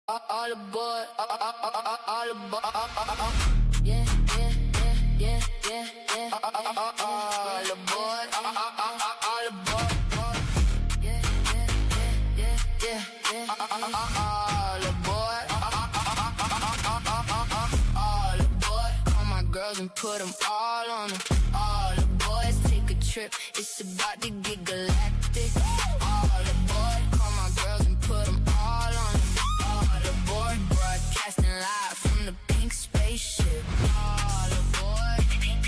All aboard, all aboard, yeah, yeah, yeah, yeah, yeah, yeah. All aboard, all aboard, yeah, yeah, yeah, yeah, yeah. All aboard, all aboard. Call my girls and put them all on them. All aboard, let's take a trip. It's about to get galactic. All aboard, call my girls and put them all on them. Broadcasting live from the pink spaceship. All aboard, pink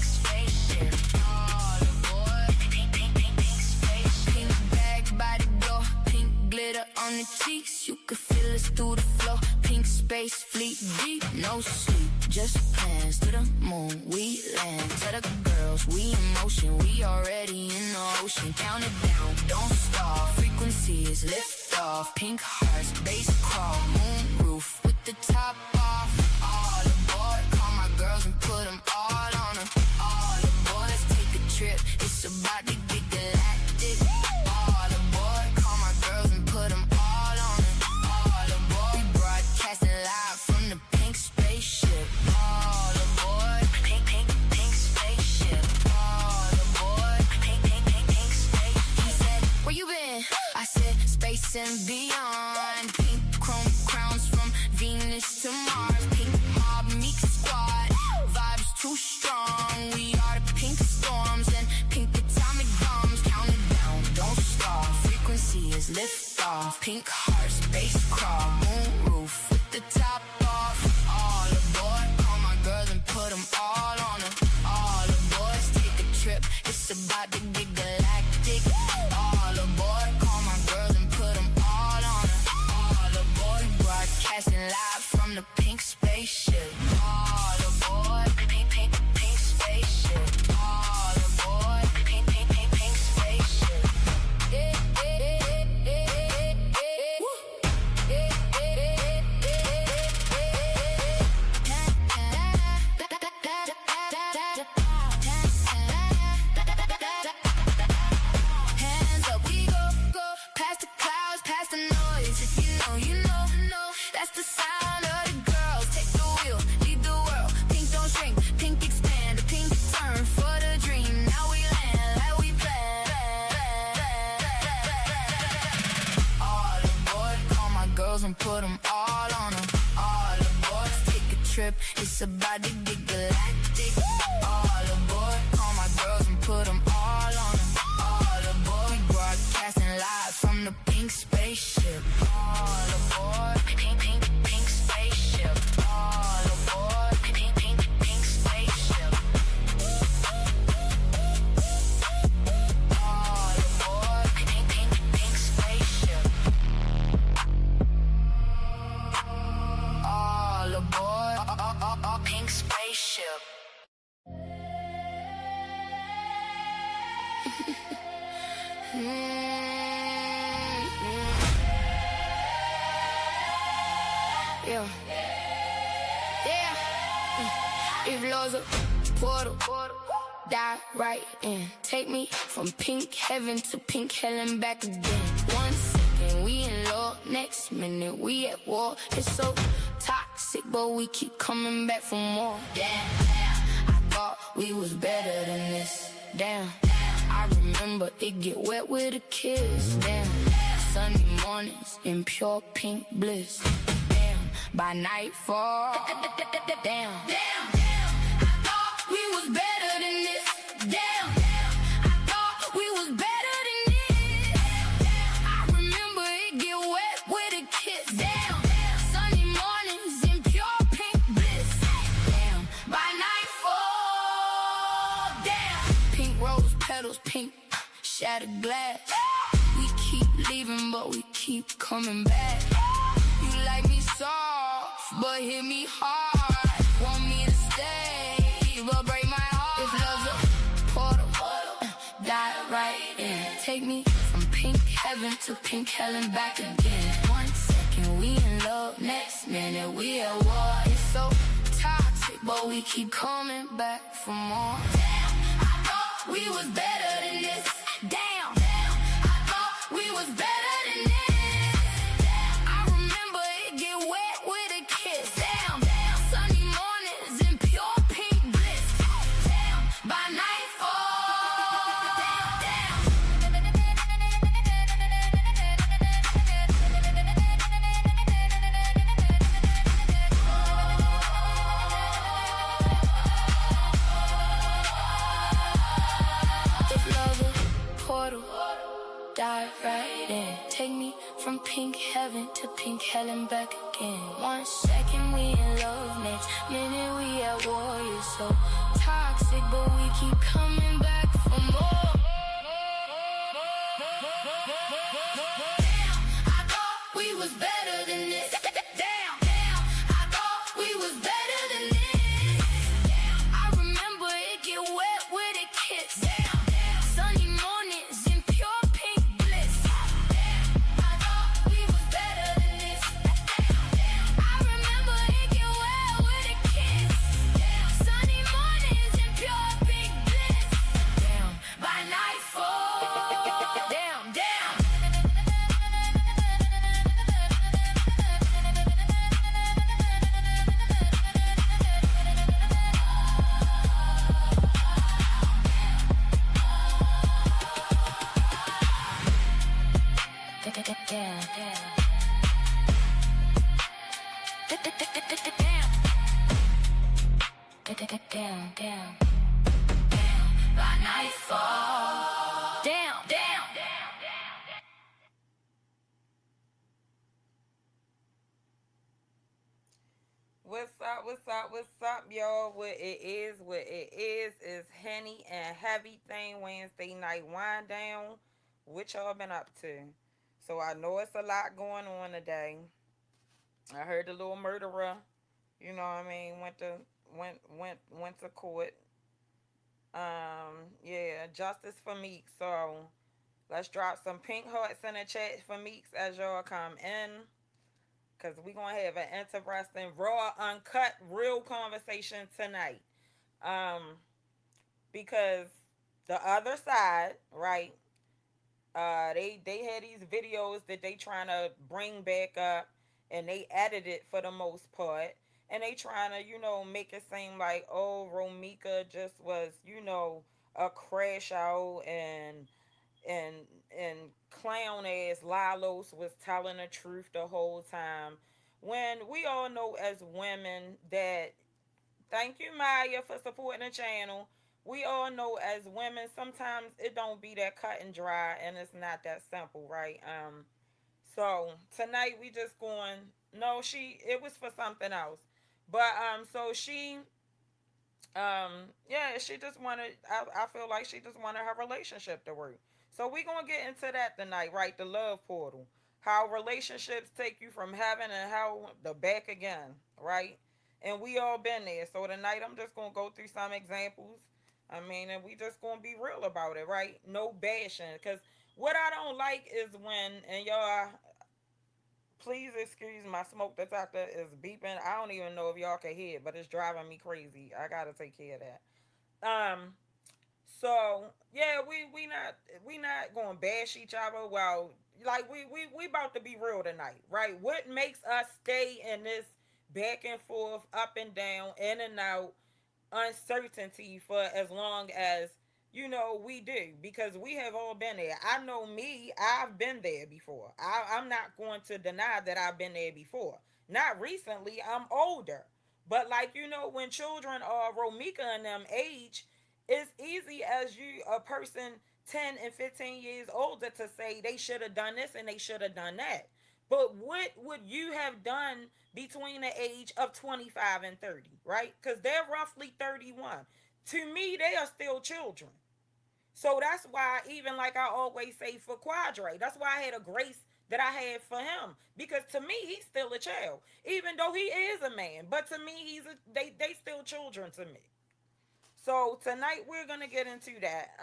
spaceship. All aboard, pink spaceship. Pink bag by the door, pink glitter on the cheeks. You can feel us through the floor. Pink space fleet deep, no sleep, just plans to the moon. We land, tell the girls we in motion. We already in the ocean. Count it down, don't stop. Frequency is lift off. Pink hearts, bass crawl, moon roof with the top off. All aboard, call my girls and put them all on them. All aboard, let's take a trip. It's about to get galactic. All aboard, call my girls and put them all on them. All aboard, we broadcasting live from the pink spaceship. All aboard, pink spaceship. All aboard, pink spaceship. He said, where you been? I said, space and beyond. Pink chrome crowns from Venus to Mars. Pink mob, Meeks squad. Vibes too strong. We are the pink storms and pink atomic bombs. Count it down, don't stop. Frequency is lift off. Pink hearts, bass crawl, moon roof with the top off. All aboard, call my girls and put them all on them. All aboard, let's take a trip. It's about to get galactic. All aboard, call my girls and put them all on them. All aboard, broadcasting live from the pink spaceship. All aboard, pink spaceship. All aboard, pink spaceship. Hands up, we go past the clouds, past the noise. If you know, you know, that's the sound of the girls. Take the wheel, lead the world. Pink don't shrink, pink expand, pink turn for the dream. Now we land like we planned. All aboard, call my girls and put them all on them. All aboard, let's take a trip. It's about to get galactic. All aboard, call my girls and put them all on them. All aboard, we broadcasting live from the pink spaceship. All aboard, pink spaceship. All aboard, pink spaceship. All aboard, pink spaceship. All aboard, pink spaceship. Yeah. If love's a portal, dive right in. Take me from pink heaven to pink hell and back again. 1 second we in love, next minute we at war. It's so toxic, but we keep coming back for more. Damn, I thought we was better than this. Damn, I remember it get wet with a kiss. Damn, sunny mornings in pure pink bliss. Damn, by nightfall. Damn, I thought we was better than this. Damn, I thought we was better than this. I remember it get wet with a kiss. Damn, sunny mornings in pure pink bliss. Damn, by nightfall. Damn, pink rose petals, pink shattered glass. We keep leaving, but we keep coming back. You like me soft, but hit me hard. Want me to stay, but break my heart. If love's a portal, dive right in. Take me from pink heaven to pink hell and back again. 1 second we in love, next minute we at war. It's so toxic, but we keep coming back for more. Damn, I thought we was better than this. Damn, I thought we was better than this. I remember it dive right in. Take me from pink heaven to pink hell and back again. 1 second we in love, next minute we at war. You're so toxic, but we keep coming back for more. Damn, I thought we was better than this. Damn, I thought we was better than this. I remember it get wet with a kiss. Sunny mornings in pure pink bliss. I thought we was better than this. I remember it get wet with a kiss. Sunny mornings in pure pink bliss. By nightfall. Damn. Damn. By nightfall. Damn. What's up, y'all? What it is Henny and Heavy Thing Wednesday night wind down. What y'all been up to? So I know it's a lot going on today. I heard the little murderer, you know what I mean, went to court. Yeah, justice for Meeks. So let's drop some pink hearts in the chat for Meeks as y'all come in. Because we're going to have an interesting, raw, uncut, real conversation tonight. Because the other side, right, they had these videos that they trying to bring back up, and they edited it for the most part. And they trying to, make it seem like, oh, Romika just was, a crash out, and and clown ass Lalos was telling the truth the whole time. When we all know as women that, thank you Maya for supporting the channel. We all know as women sometimes it don't be that cut and dry, and it's not that simple, right? So tonight we just going, no, it was for something else. But so she just wanted, I feel like she just wanted her relationship to work. So we gonna get into that tonight, right? The love portal. How relationships take you from heaven and how the back again, right? And we all been there. So tonight I'm just gonna go through some examples. I mean, and we just gonna be real about it, right? No bashing. Cause what I don't like is when, and y'all, please excuse my smoke detector is beeping. I don't even know if y'all can hear it, but it's driving me crazy. I gotta take care of that. So yeah, we not gonna bash each other. Well, like we about to be real tonight, right? What makes us stay in this back and forth, up and down, in and out, uncertainty for as long as we do, because we have all been there. I know me, I've been there before. I'm not going to deny that I've been there before. Not recently, I'm older, but like when children are Romika and them age, it's easy as you a person 10 and 15 years older to say they should have done this and they should have done that. But what would you have done between the age of 25 and 30, right? Because they're roughly 31. To me, they are still children. So that's why, even like I always say for Quadre, that's why I had a grace that I had for him. Because to me, he's still a child. Even though he is a man. But to me, they still children to me. So tonight we're going to get into that.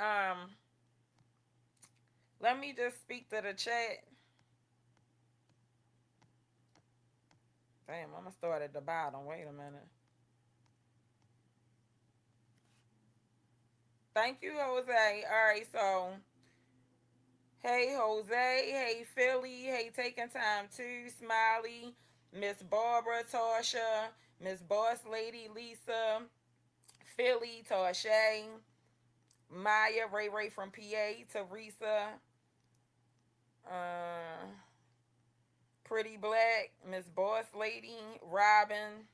Let me just speak to the chat. Damn, I'm going to start at the bottom. Wait a minute. Thank you, Jose. All right, so hey, Jose. Hey, Philly. Hey, taking time too. Smiley. Miss Barbara, Tasha. Miss Boss Lady, Lisa. Philly, Tasha. Maya, Ray from PA. Teresa. Pretty Black. Miss Boss Lady. Robin.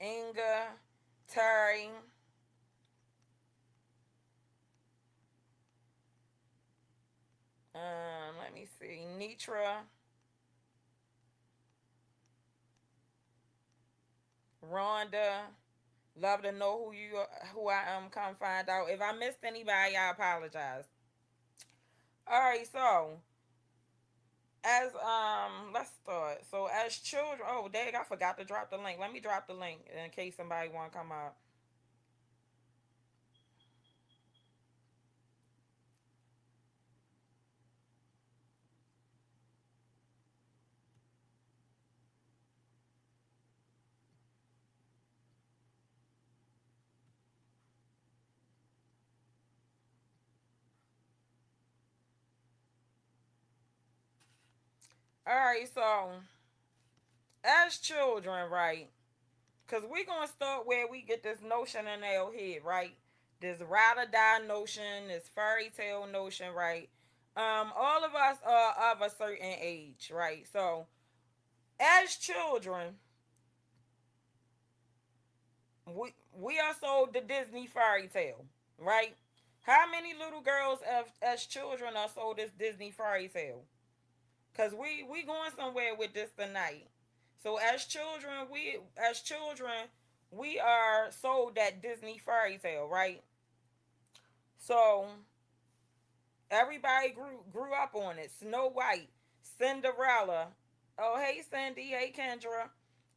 Inga. Terry. Nitra, Rhonda. Love to know who I am. Come find out. If I missed anybody, I apologize. All right, so as let's start. So as children, oh dang, I forgot to drop the link. Let me drop the link in case somebody want to come out. All right, so as children, right? Because we're going to start where we get this notion in our head, right? This ride or die notion, this fairy tale notion, right? All of us are of a certain age, right? So as children, we are sold the Disney fairy tale, right? How many little girls as children are sold this Disney fairy tale? Cause we going somewhere with this tonight. So as children we are sold that Disney fairy tale, right? So everybody grew up on it. Snow White, Cinderella. Oh hey Cindy, hey Kendra.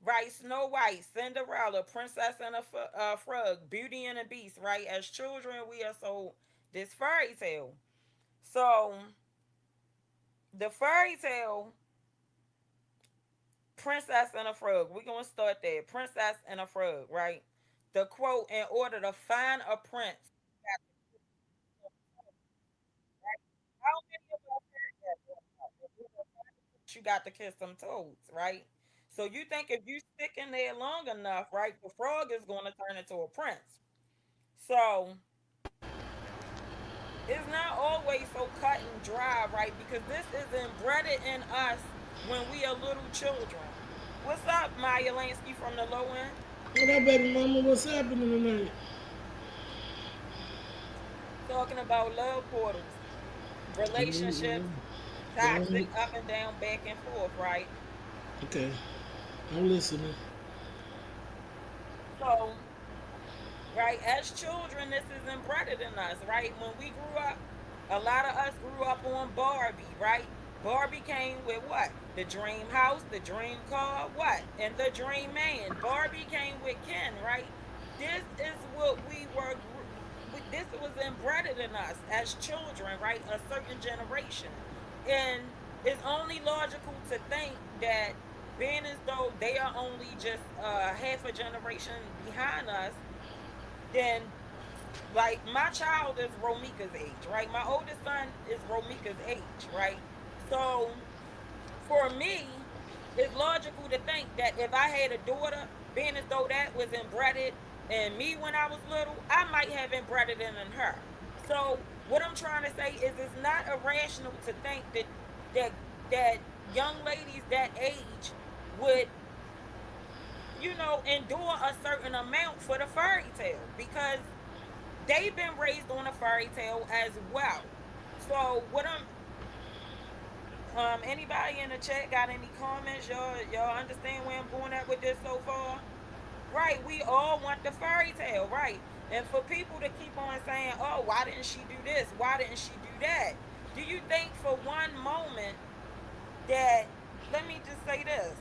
Right, Snow White, Cinderella, Princess and a Frog, Beauty and the Beast. Right, as children we are sold this fairy tale. So the fairy tale Princess and a Frog. We're gonna start there. Princess and a Frog, right? The quote: "In order to find a prince, how many of us heard that? You got to kiss some toes, right? So you think if you stick in there long enough, right, the frog is going to turn into a prince. So it's not always so cut and dry, right? Because this is embedded in us when we are little children. What's up, Maya Lansky from the low end? What up, baby mama? What's happening tonight? Talking about love portals, relationships, Mm-hmm. toxic, up and down, back and forth, right? Okay, I'm listening. So, right, as children, this is embedded in us, right? When we grew up, a lot of us grew up on Barbie, right? Barbie came with what? The dream house, the dream car, what? And the dream man. Barbie came with Ken, right? This is what we were. This was embedded in us as children, right? A certain generation, and it's only logical to think that being as though they are only just half a generation behind us, then like my child is Romika's age, right? My oldest son is Romika's age, right? So for me, it's logical to think that if I had a daughter, being as though that was inbred in me when I was little, I might have inbred it in her. So what I'm trying to say is it's not irrational to think that that young ladies that age would, endure a certain amount for the fairy tale because they've been raised on a fairy tale as well. So what I'm anybody in the chat got any comments? Y'all understand where I'm going at with this so far? Right, we all want the fairy tale, right? And for people to keep on saying, "Oh, why didn't she do this? Why didn't she do that?" Do you think for one moment that let me just say this.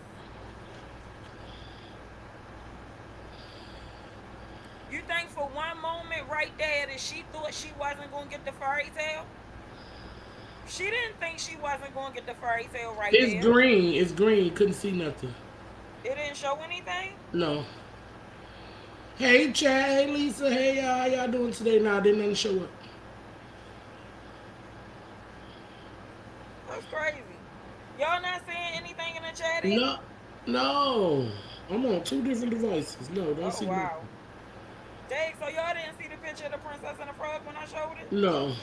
You think for one moment right there that she thought she wasn't going to get the fairy tale? She didn't think she wasn't going to get the fairy tale right It's there. green. It's green. Couldn't see nothing. It didn't show anything. No. Hey, Chad. Hey, Lisa. Hey, y'all. How y'all doing today? Nah, didn't nothing show up. That's crazy. Y'all not seeing anything in the chat either? No. No. I'm on two different devices. No, don't Oh see nothing. wow. Dang, so y'all didn't see the picture of the princess and the frog when I showed it? No.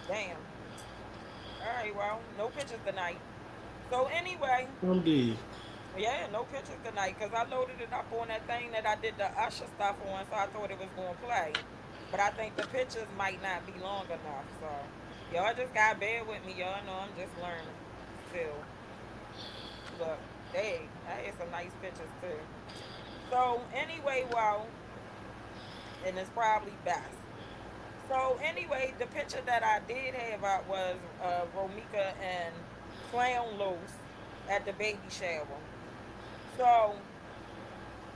Damn. Alright, well, no pictures tonight. So anyway, I'm dead. yeah, no pictures tonight because I loaded it up on that thing that I did the Usher stuff on, so I thought it was gonna play. But I think the pictures might not be long enough, so y'all just got bear with me. Y'all know I'm just learning. tale. Look, dang, I had some nice pictures too. So anyway, well, and it's probably best. So anyway, the picture that I did have out was Romika and Clown Loose at the baby shower. So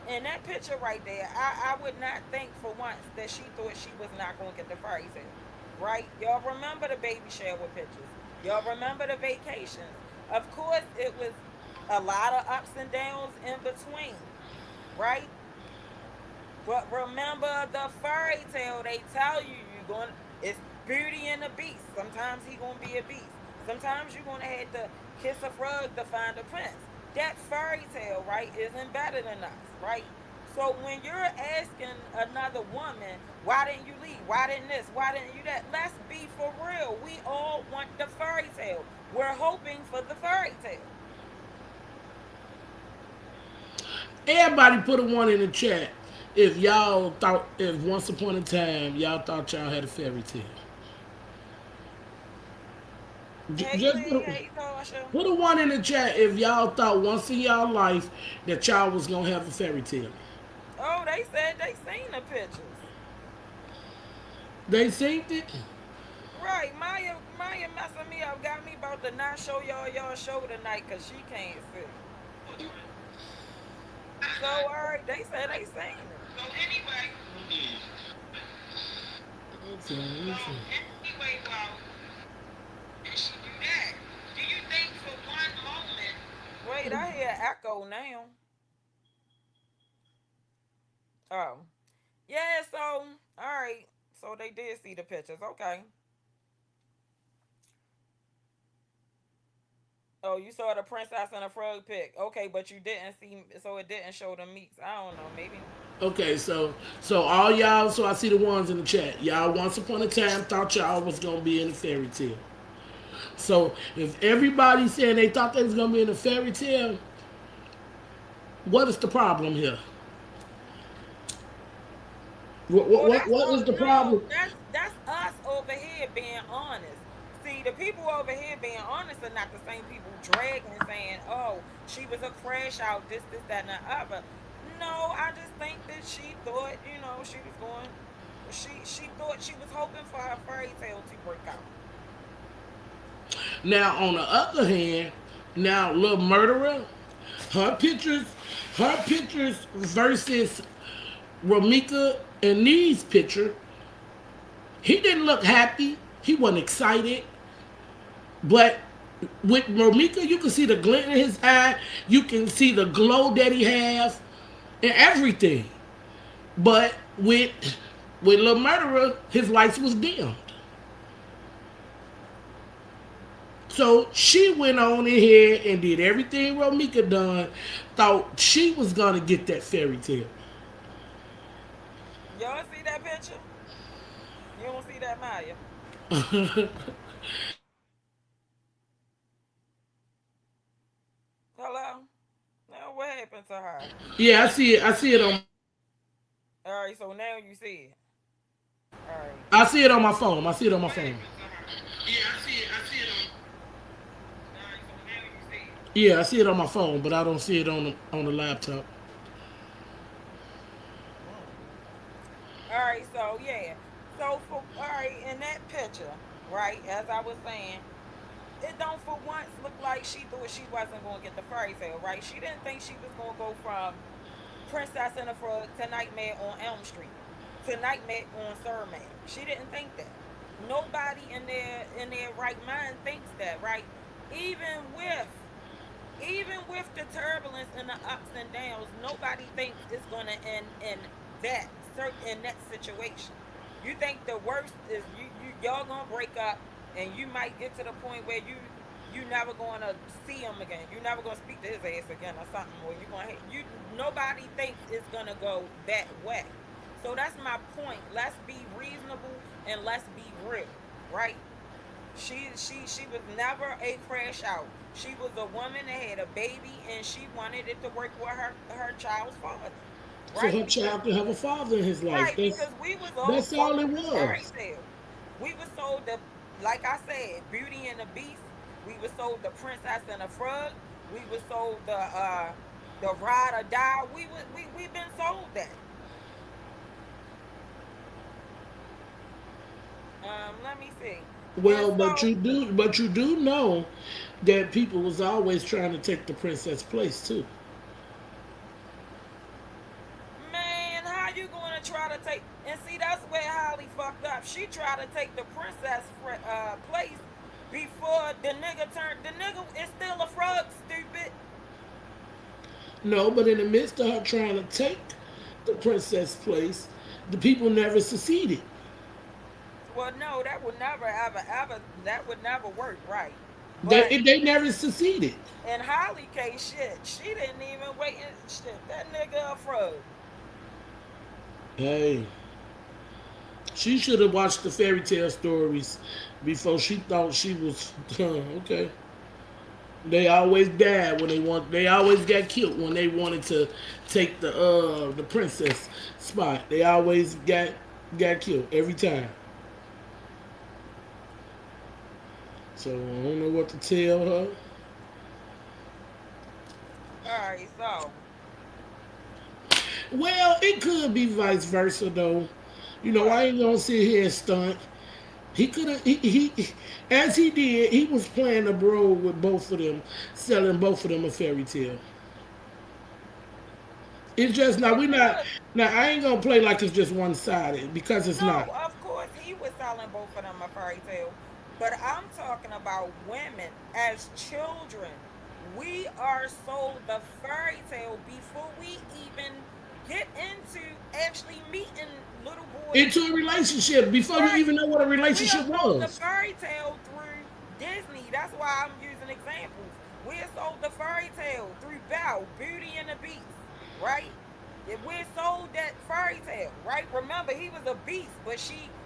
in that picture right there, I would not think for once that she thought she was not going to get the fairy tale. Right? Y'all remember the baby shower pictures. Y'all remember the vacations. Of course, it was a lot of ups and downs in between. Right? But remember the fairy tale, they tell you you're going it's Beauty and the Beast. Sometimes he gonna be a beast. Sometimes you're gonna have to kiss a frog to find a prince. That fairy tale, right, isn't better than us, right? So when you're asking another woman, why didn't you leave? Why didn't this? Why didn't you that? Let's be for real. We all want the fairy tale. We're hoping for the fairy tale. Everybody put a one in the chat if y'all thought, if once upon a time y'all thought y'all had a fairy tale. Hey Just Lee, hey Tasha. put a one in the chat if y'all thought once in y'all life that y'all was gonna have a fairy tale. Oh, they said they seen the pictures. They synced it. Right, Maya messing me up, got me about to not show y'all show tonight because she can't see. So alright, they said they seen it. So anyway, Let's see, let's see. well, did she do that? Do you think for one moment? Wait, I hear echo now. Oh, yeah. So alright, so they did see the pictures. Okay. Oh, you saw the princess and the frog pic. Okay, but you didn't see, so it didn't show the meeks. I don't know, maybe. Okay, so all y'all, so I see the ones in the chat. Y'all once upon a time thought y'all was gonna be in a fairy tale. So if everybody saying they thought they was gonna be in a fairy tale, what is the problem here? What what Well, what, that's what is the no, problem? that's us over here being honest. See, the people over here being honest are not the same people dragging saying, "Oh, she was a crash out, this, that, and the other." No, I just think that she thought, she was going. She thought she was hoping for her fairy tale to break out. Now on the other hand, now little murderer, her pictures, her pictures versus Ramika and Nee's picture, he didn't look happy. He wasn't excited. But with Romika, you can see the glint in his eye. You can see the glow that he has and everything. But with Lil Murderer, his lights was dimmed. So she went on in here and did everything Romika done. Thought she was gonna get that fairy tale. Y'all see that picture? You don't see that, Maya? Hello? Now what happened to her? Yeah, I see it. I see it on. All right, so now you see it. All right. I see it on my phone. I see it on my What phone. happened to her? Yeah, I see it. I see it on. All right, so now you see it. Yeah, I see it on my phone, but I don't see it on the laptop. Mm. All right, so yeah. So for all right, in that picture, right, as I was saying, it don't for once look like she thought she wasn't gonna get the fairy tale, right? She didn't think she was gonna go from Princess and the Frog to Nightmare on Elm Street to Nightmare on Surman. She didn't think that. Nobody in their right mind thinks that, right? Even with even with the turbulence and the ups and downs, nobody thinks it's gonna end in that situation. You think the worst is y'all gonna break up, and you might get to the point where you never gonna see him again. You never gonna speak to his ass again or something, or you gonna you nobody thinks it's gonna go that way. So that's my point. Let's be reasonable and let's be real, right? She was never a crash out. She was a woman that had a baby and she wanted it to work with her child's father. So Right? her Because child can have a father in his life. we was all That's all sold it the fairy was. tale. We was sold the like I said, Beauty and the Beast. We was sold the Princess and the Frog. We was sold the Ride or Die. We been sold that. Let me see. And Well, so, but you do know that people was always trying to take the princess place too. man, how you gonna try to take? And see, that's where Holly fucked up. She tried to take the place before the nigga turned. The nigga is still a frog, stupid. No, but in the midst of her trying to take the princess place, the people never succeeded. Well, no, that would never, ever, ever, that would never work, right? But They never succeeded. in Holly case, shit, she didn't even wait. Shit, that nigga a frog. Hey, she should have watched the fairy tale stories before she thought she was okay. They always died when they want. They always got killed when they wanted to take the princess spot. They always got killed every time. So I don't know what to tell her. All right, so Well, it could be vice versa though. You know, I what? ain't gonna sit here and stunt. He could have as he did, he was playing a role with both of them, selling both of them a fairy tale. It's just now Well, we not good. now I ain't gonna play like it's just one sided because it's not. No, of course he was selling both of them a fairy tale. But I'm talking about women as children. We are sold the fairy tale before we even get into actually meeting little boys. Into a relationship before you Right. even know what a We are relationship sold the was. fairy tale through Disney. That's why I'm using examples. We are sold the fairy tale through Belle, Beauty and the Beast, right? If we're sold that fairy tale, right? Remember, he was a beast, but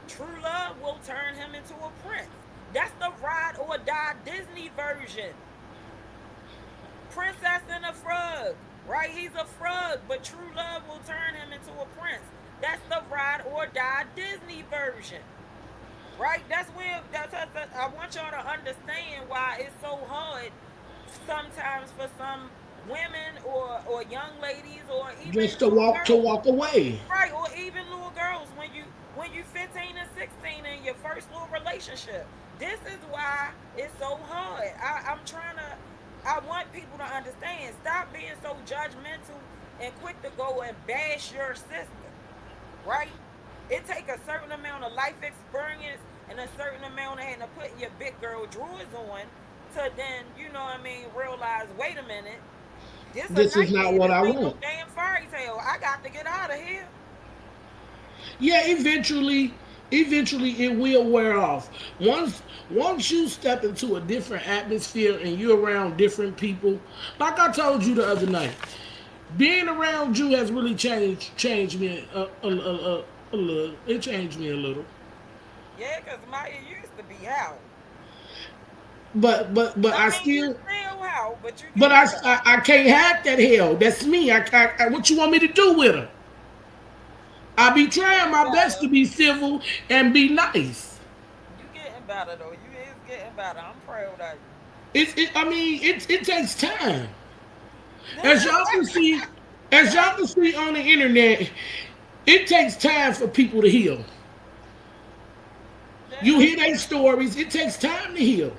true love will turn him into a prince. That's the ride or die Disney version. Princess and a Frog, right? He's a frog, but true love will turn him into a prince. That's the ride or die Disney version, right? That's where I want y'all to understand why it's so hard sometimes for some women or young ladies or even Just little to girls, walk away. right? Or even little girls when you 15 and 16 in your first little relationship. This is why it's so hard. I want people to understand. Stop being so judgmental and quick to go and bash your sister, right? It take a certain amount of life experience and a certain amount of having to put your big girl drawers on to then, you know what I mean, realize, wait a minute, this a This is not nightmare. what This I ain't no want. damn fairy tale. I got to get out of here. Yeah, eventually it will wear off. Once you step into a different atmosphere and you're around different people, like I told you the other night, being around you has really changed me a little. It changed me a little. Yeah, because Maya used to be how. But I I mean, you still still how, but you but getting better. I can't have that hell. That's me. What you want me to do with her? I be You trying getting my best to better. be civil and be nice. You getting better, though. You is getting better. I'm proud of you. I mean, it takes time. As y'all can see, as y'all Right? can see on the internet, it takes time for people to heal. You Yeah. hear their stories, it takes time to heal.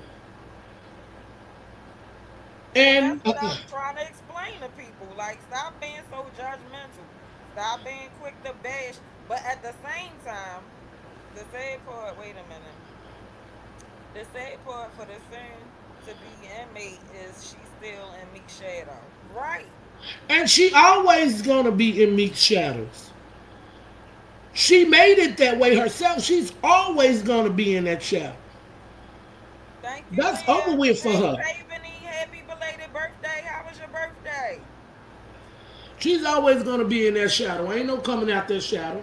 And that's And what I'm trying to explain to people. Like, stop being so judgmental. Stop being quick to bash. But at the same time, the sad part, wait a minute. The sad part for the soon to be inmate is she's still in Meek's shadow. Right. she always gonna be in Meek's shadows. She made it that way herself. She's always gonna be in that shadow. Thank you, That's over Leah. with for Hey, her. Ravenny, happy belated birthday. How was your birthday? She's always gonna be in that shadow. Ain't no coming out that shadow.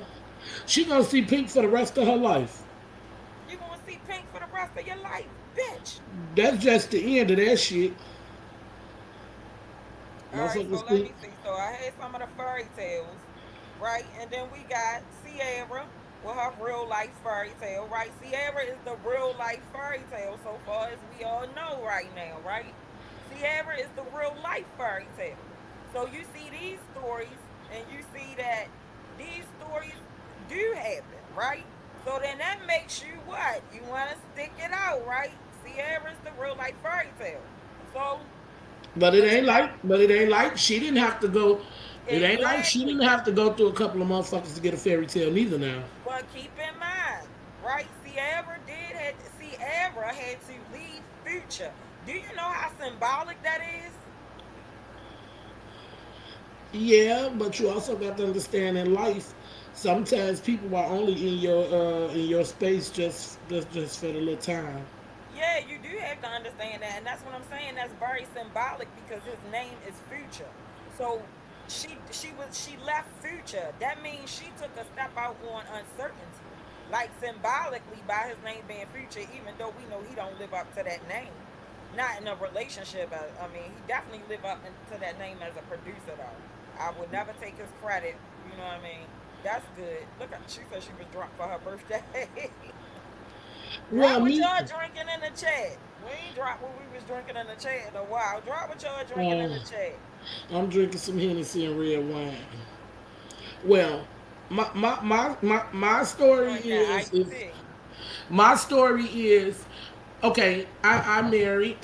She gonna see pink for the rest of her life. You gonna see pink for the rest of your life, bitch. That's just the end of that shit. All right, so Motherfuckers let think me see. So I had some of the fairy tales, right? And then we got Ciara. with her real life fairy tale, right? Ciara is the real life fairy tale so far as we all know right now, right? Ciara is the real life fairy tale. So you see these stories and you see that these stories do happen, right? So then that makes you what? You want to stick it out, right? Ciara is the real life fairy tale. So, But it but you ain't got like, but it ain't like she didn't have to go. It ain't like she exactly. didn't have to go through a couple of motherfuckers to get a fairy tale neither now. But keep in mind, right? Ciara had to leave Future. Do you know how symbolic that is? Yeah, but you also got to understand in life, sometimes people are only in your space just for the little time. Yeah, you do have to understand that, and that's what I'm saying. That's very symbolic because his name is Future. So she left Future. That means she took a step out on uncertainty, like symbolically by his name being Future. Even though we know he don't live up to that name, not in a relationship. I mean, he definitely live up to that name as a producer though. I would never take his credit. You know what I mean? That's good. Look, she said she was drunk for her birthday. Well, Drop what me, y'all drinking in the chat. We ain't drop what we was drinking in the chat in a while. Drop what y'all drinking in uh, the chat. I'm drinking some Hennessy and red wine. Well, my I'm story drinking is iced tea. my story is okay. I'm married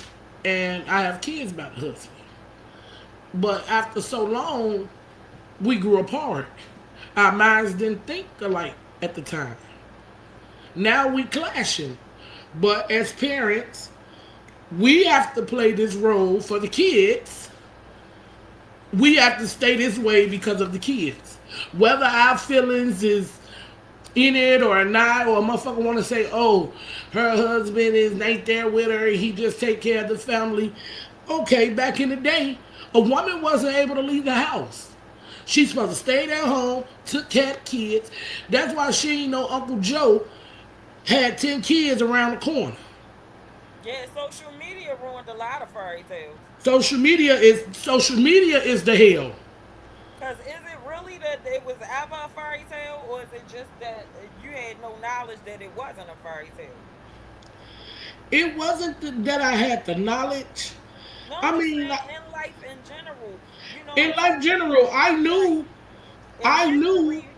and I have kids by the husband, but after so long, we grew apart. Our minds didn't think alike at the time. Now we clashing. But as parents, we have to play this role for the kids. We have to stay this way because of the kids. Whether our feelings is in it or not, or a motherfucker want to say, oh, her husband is ain't there with her, he just take care of the family. Okay, back in the day, a woman wasn't able to leave the house. She's supposed to stay at home, took care of the kids. That's why she ain't know Uncle Joe had 10 kids around the corner. Yeah, social media ruined a lot of fairy tales. Social media is the hell. Cause is it really that it was ever a fairy tale, or is it just that you had no knowledge that it wasn't a fairy tale? It wasn't that I had the knowledge. No, I'm I just mean, saying in life in general. You know, in life certain general, people like in I knew. history,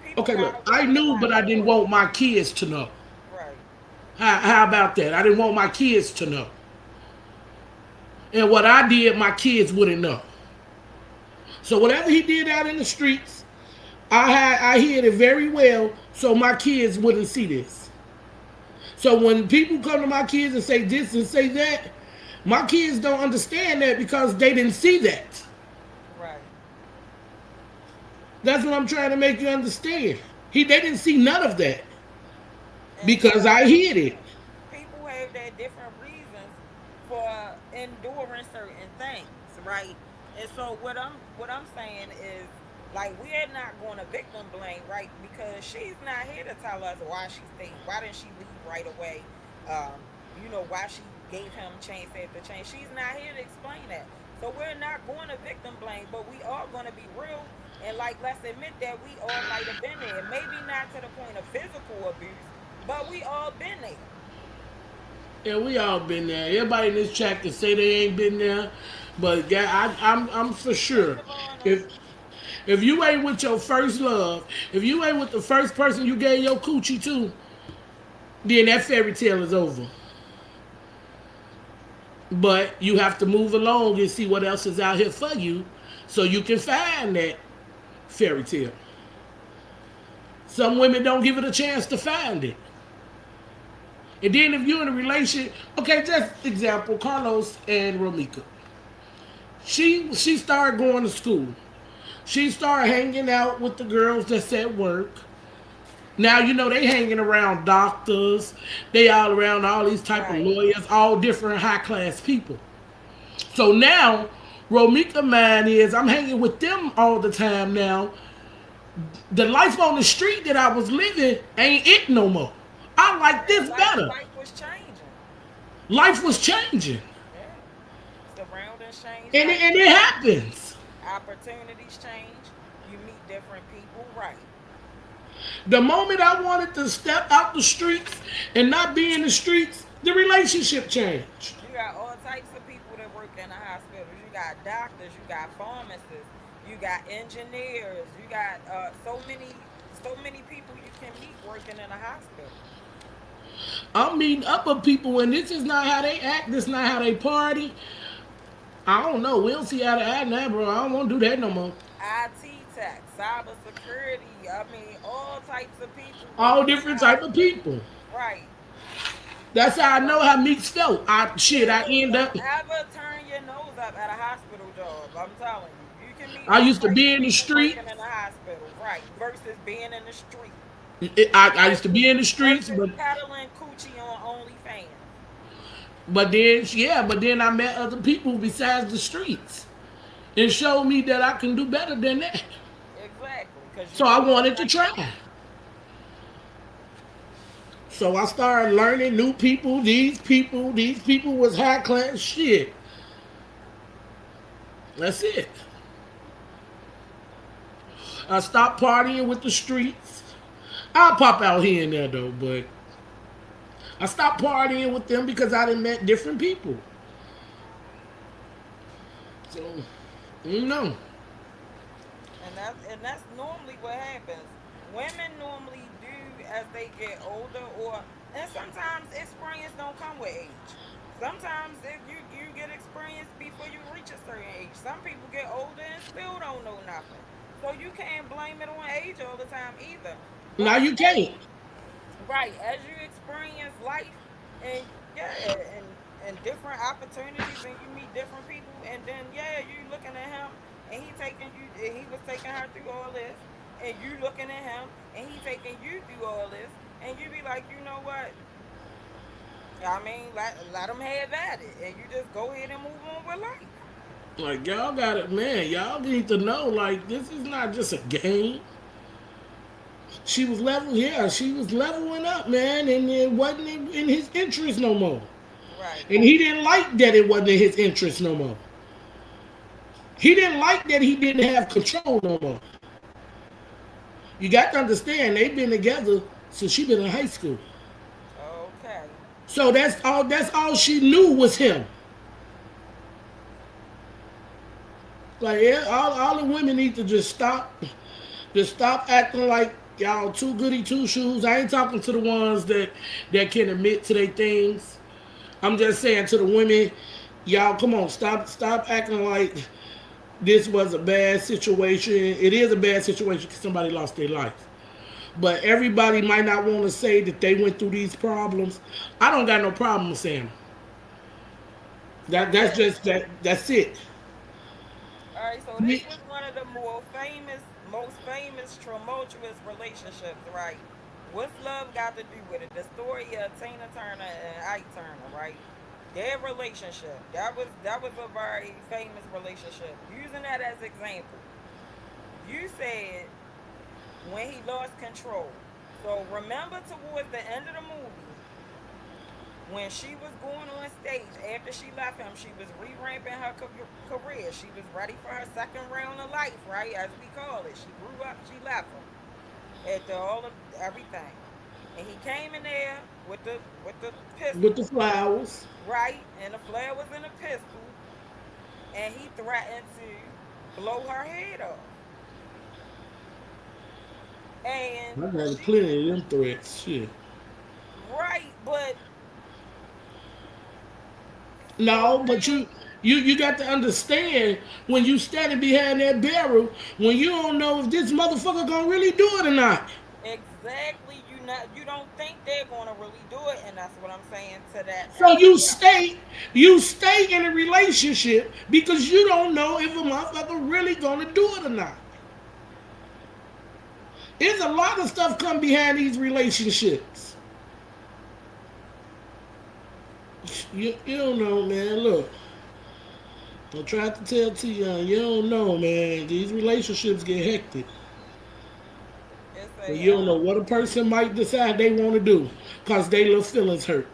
people Okay, got look, I away with a knew, lot but I didn't more. want my kids to know. Right. How about that? I didn't want my kids to know. And what I did, my kids wouldn't know. So whatever he did out in the streets, I hid it very well so my kids wouldn't see this. So when people come to my kids and say this and say that, my kids don't understand that because they didn't see that. Right. That's what I'm trying to make you understand. They didn't see none of that And because that's I what I'm hid it. saying. People have their different reasons for enduring certain things, right? And so what I'm saying is like we're not going to victim blame, right? Because she's not here to tell us why she stayed, why didn't she leave right away? Why she gave him chance after chance. She's not here to explain that. So we're not going to victim blame, but we are going to be real and like let's admit that we all might have been there. Maybe not to the point of physical abuse, but we all been there. Yeah, we all been there. Everybody in this chat can say they ain't been there, but yeah, I'm for Hey, sure. Savannah. If if you ain't with your first love, if you ain't with the first person you gave your coochie to, then that fairy tale is over. But you have to move along and see what else is out here for you, so you can find that fairy tale. Some women don't give it a chance to find it. And then if you're in a relationship, okay, just example, Carlos and Romika. She started going to school. She started hanging out with the girls that's at work. Now you know they hanging around doctors. They all around all these type of Right. lawyers, all different high class people. So now Romika mind is I'm hanging with them all the time now. The life on the street that I was living ain't it no more. I like Yeah, this better. life was changing. Life was changing. Yeah. Surroundings change, And life it change, happens. opportunities change, you meet different people, right. The moment I wanted to step out the streets and not be in the streets, the relationship changed. You got all types of people that work in the hospitals. You got doctors, you got pharmacists, you got engineers, you got so many people you can meet working in a hospital. I'm meeting up with people, and this is not how they act. This is not how they party. I don't know. We don't see how to act now, bro. I don't want to do that no more. IT tech, cyber security. I mean, all types of people work All in the different type of hospital. people. Right. That's how I know So how Meeks felt. I yeah, end don't up. ever turn your nose up at a hospital job. I'm telling you, you can meet I all used to types be of in the people street. working in the hospital, right? Versus being in the street, I used to versus be in the streets, versus but peddling coochie on OnlyFans. then yeah, but then I met other people besides the streets and showed me that I can do better than that. Exactly, because you So I know what wanted to like. try. So I started learning new people. These people was high class shit. That's it. I stopped partying with the streets. I'll pop out here and there though, but I stopped partying with them because I done met different people. So, you know. And that's normally what happens. Women normally do as they get older, or and sometimes experience don't come with age. Sometimes if you get experience before you reach a certain age. Some people get older and still don't know nothing. So you can't blame it on age all the time either. Now But you can't. right, as you experience life and yeah, and different opportunities and you meet different people and then yeah, you looking at him and he was taking her through all this and you looking at him and he taking you through all this and you be like, you know what? I mean, let them have at it and you just go ahead and move on with life. Like y'all got it, man. Y'all need to know, like this is not just a game. She was level, yeah. She was leveling up, man, and it wasn't in his interest no more. Right. And he didn't like that it wasn't in his interest no more. He didn't like that he didn't have control no more. You got to understand, they've been together since she been in high school. Okay. So that's all she knew was him. Like yeah, all the women need to just stop acting like y'all too goody two shoes. I ain't talking to the ones that can admit to their things. I'm just saying to the women, y'all come on, stop acting like this was a bad situation. It is a bad situation because somebody lost their life. But everybody might not want to say that they went through these problems. I don't got no problem saying that's Yeah. just that's it. All right, so this was one of the most famous tumultuous relationships, right? What's love got to do with it? The story of Tina Turner and Ike Turner, right? Their relationship. That was a very famous relationship. Using that as example, you said when he lost control. So remember towards the end of the movie, when she was going on stage after she left him, she was revamping her career. She was ready for her second round of life, right? As we call it. She grew up, she left him after all of everything. And he came in there with the With the pistol, flowers. right? And the flare was in the pistol, and he threatened to blow her head off. And I got she plenty of them threats. Shit. right, but so No, but now you got to understand when you standing behind that barrel, when you don't know if this motherfucker gonna really do it or not. exactly, you don't think they're gonna really do it, and that's what I'm saying to that So as well. you stay in a relationship because you don't know if a motherfucker really gonna do it or not. There's a lot of stuff come behind these relationships. You don't know, man. Look, I tried to tell T you don't know, man. These relationships get hectic. It's And a you don't know what a person might decide they want to do because they little feelings hurt.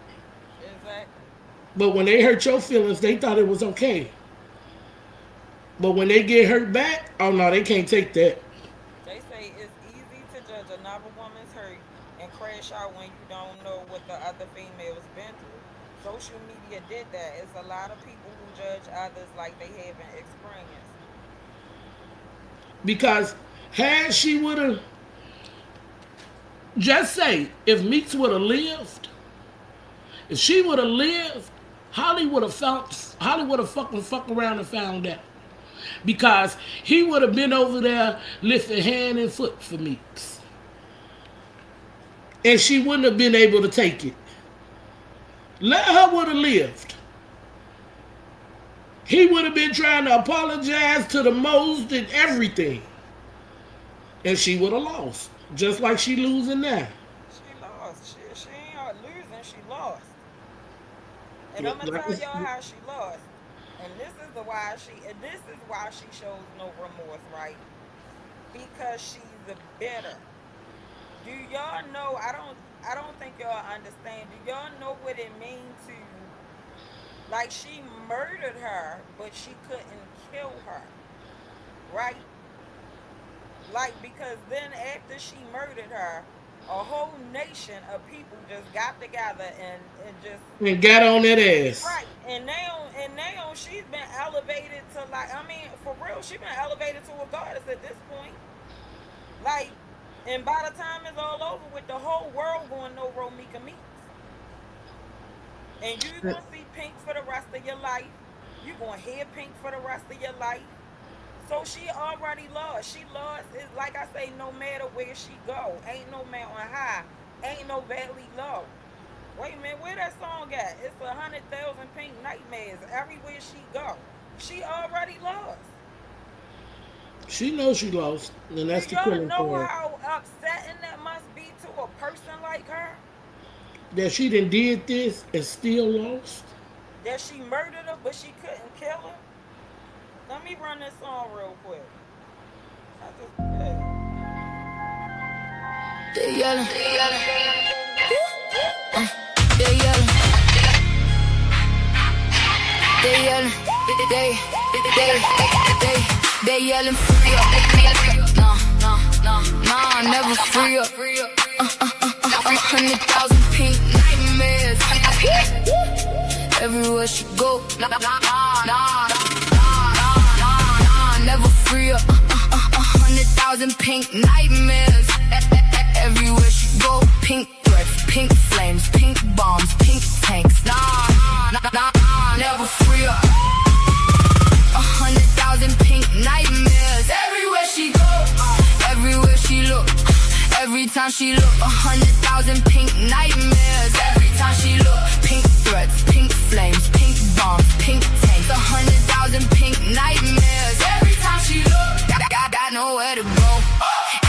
exactly. But when they hurt your feelings, they thought it was okay. But when they get hurt back, oh no, they can't take that. They say it's easy to judge another woman crash out when you don't know what the other females been through. Social media did that. It's a lot of people who judge others like they haven't experienced. Because had she would have, just say, if Meeks would have lived, if she would have lived, Holly would have fuck around and found out. Because he would have been over there lifting hand and foot for Meeks. And she wouldn't have been able to take it. Let her would have lived. He would have been trying to apologize to the most and everything. And she would have lost. Just like she losing now. She lost. She ain't losing. She lost. And Yeah, I'm gonna like tell y'all how she lost. And this is why she shows no remorse, right? Because she's a bitter. Do y'all know? I don't think y'all understand. Do y'all know what it means to, like, she murdered her, but she couldn't kill her, right? Like, because then after she murdered her, a whole nation of people just got together and just, and got on that ass. right. And now she's been elevated to, like, I mean, for real, she's been elevated to a goddess at this point. Like, and by the time it's all over with, the whole world going to know Romika Meeks. And you gonna see Pink for the rest of your life. You gonna hear Pink for the rest of your life. So she already lost. She lost. It's like I say, no matter where she go, ain't no mountain high, ain't no valley low. Wait a minute, where that song at? It's 100,000 pink nightmares everywhere she go. She already lost. She knows she lost. And Do that's the y'all killing know part. how upsetting that must be to a person like her? That she done did this and still lost. That she murdered her, but she couldn't kill her? Let me run this song real quick. I just, yeah. They yelling, they yelling, they yelling, they yelling, they yelling free up. Nah, never free up. 100,000 pink nightmares everywhere she go. Never free up. 100,000 pink nightmares everywhere she go. Pink threats, pink flames, pink bombs, pink tanks. Never free up. 100,000 pink nightmares everywhere she go. Everywhere she look. Every time she look, 100,000 pink nightmares. Every time she look, pink threats, pink flames, pink bombs, pink tanks. 100,000 pink nightmares. Every time she look, got nowhere to go.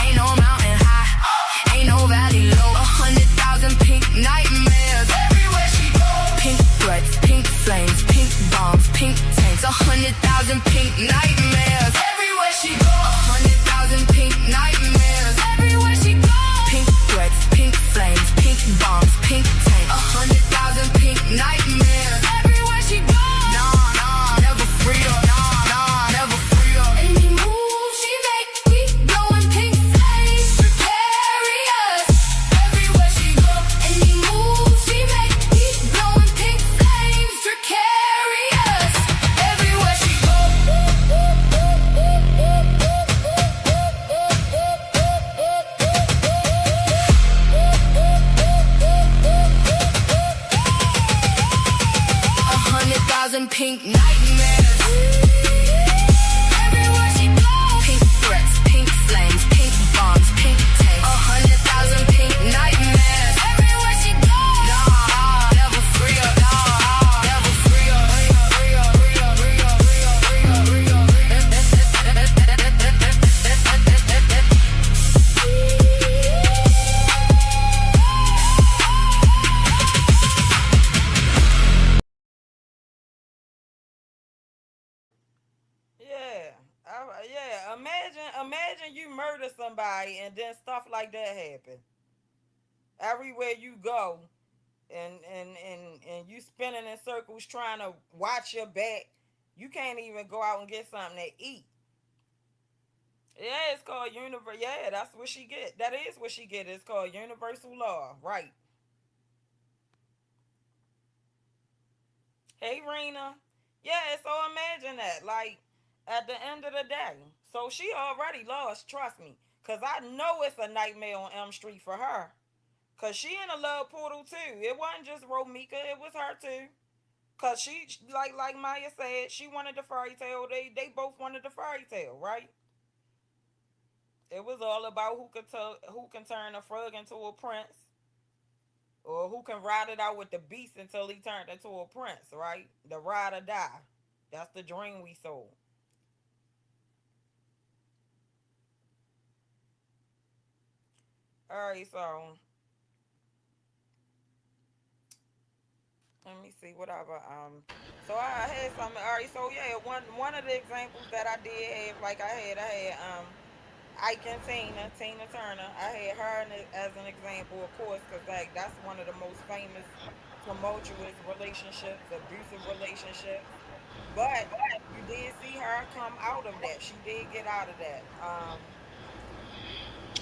Ain't no mountain high, ain't no valley low. 100,000 pink nightmares. Everywhere she go, pink threats, pink flames, pink bombs, pink tanks. 100,000 pink nightmares. Everywhere she go, 100,000 pink nightmares. Everywhere she go, pink threats, pink flames, pink bombs, pink tanks. 100,000 pink nightmares. Everywhere she go, never free up. Never free up. Any move she make, we blowing pink flames. Precarious. Everywhere she go, any move she make, we blowing pink flames. Precarious. Everywhere she go. Pink nightmares. Everywhere she goes. Pink threats, pink flames, pink bombs, pink tanks. 100,000 pink nightmares. Everywhere she goes. Never free up. Never free up. Yeah. Yeah. Imagine you murder somebody and then stuff like that happen. Everywhere you go, and you spinning in circles trying to watch your back. You can't even go out and get something to eat. Yeah, it's called universe. Yeah, that's what she get. That is what she get. It's called universal law. Right. Hey, Rena. Yeah, so imagine that. Like, at the end of the day. So she already lost, trust me. Because I know it's a nightmare on Elm Street for her. Because she in a love portal too. It wasn't just Romika, it was her too. Because she, like Maya said, she wanted the fairy tale. They both wanted the fairy tale, right? It was all about who can turn a frog into a prince, or who can ride it out with the beast until he turned into a prince, right? The ride or die. That's the dream we sold. All right, so let me see whatever. So I had some. All right, so yeah, one of the examples that I did have, like I had Ike and Tina Turner. I had her as an example, of course, because like that's one of the most famous tumultuous relationships, abusive relationships. But you did see her come out of that. She did get out of that.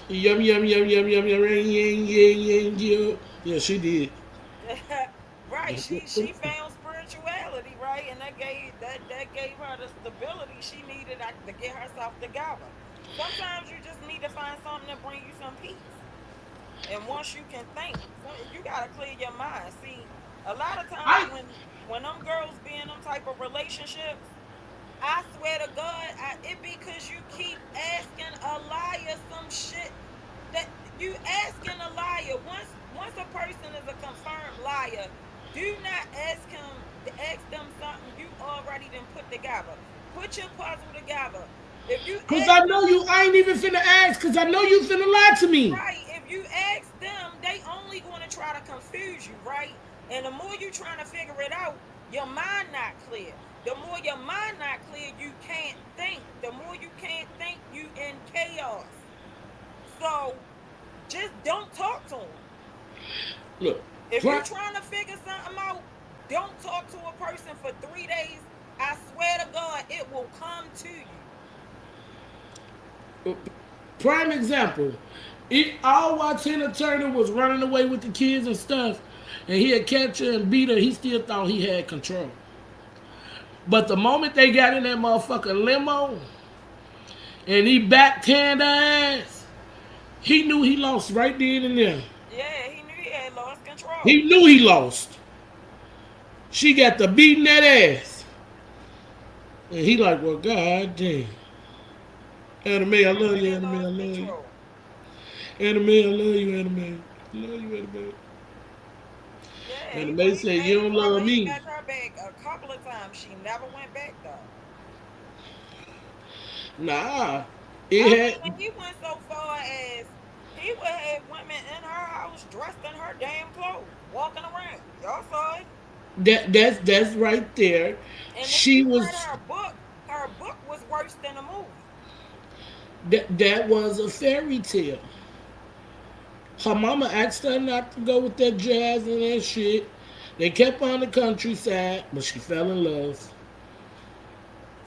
Yum yum yum yum yum yum yum yum yum yum yum. Yeah, she did. Right. She found spirituality, right, and that gave her the stability she needed to get herself together. Sometimes you just need to find something to bring you some peace. And once you can think, so you gotta clear your mind. See, a lot of times I when them girls be in them type of relationships, I swear to God, it because you keep asking a liar some shit that you asking a liar. Once a person is a confirmed liar, do not ask them something you already done put together. Put your puzzle together. If you Cause ask I them know you. I ain't even finna ask. Cause I know you finna lie to me. right, if you ask them, they only going to try to confuse you, right? And the more you trying to figure it out, your mind not clear. The more your mind not clear, you can't think. The more you can't think, you in chaos. So just don't talk to them. Look, If you pri- trying to figure something out, don't talk to a person for 3 days. I swear to God, it will come to you. prime example. All while Tina Turner was running away with the kids and stuff, and he had catch her and beat her, he still thought he had control. But the moment they got in that motherfucking limo and he backhand her ass, he knew he lost right then and there. Yeah, he knew he had lost He control. knew he lost. She got the beating that ass. And he like, well, god damn. Anime, I He love you, really anime, I lost love you. control. Anime, I love you, anime. I love you, anime. Yeah, Anime he say, you made don't sure love he me. got her back a couple of times. She never went back though. Nah. I It mean, had and he went so far as he would have women in her house dressed in her damn clothes, walking around. Y'all saw it. that's right there. And if She you read was her book was worse than the movie. that was a fairy tale. Her mama asked her not to go with that jazz and that shit. They kept on the countryside, but she fell in love.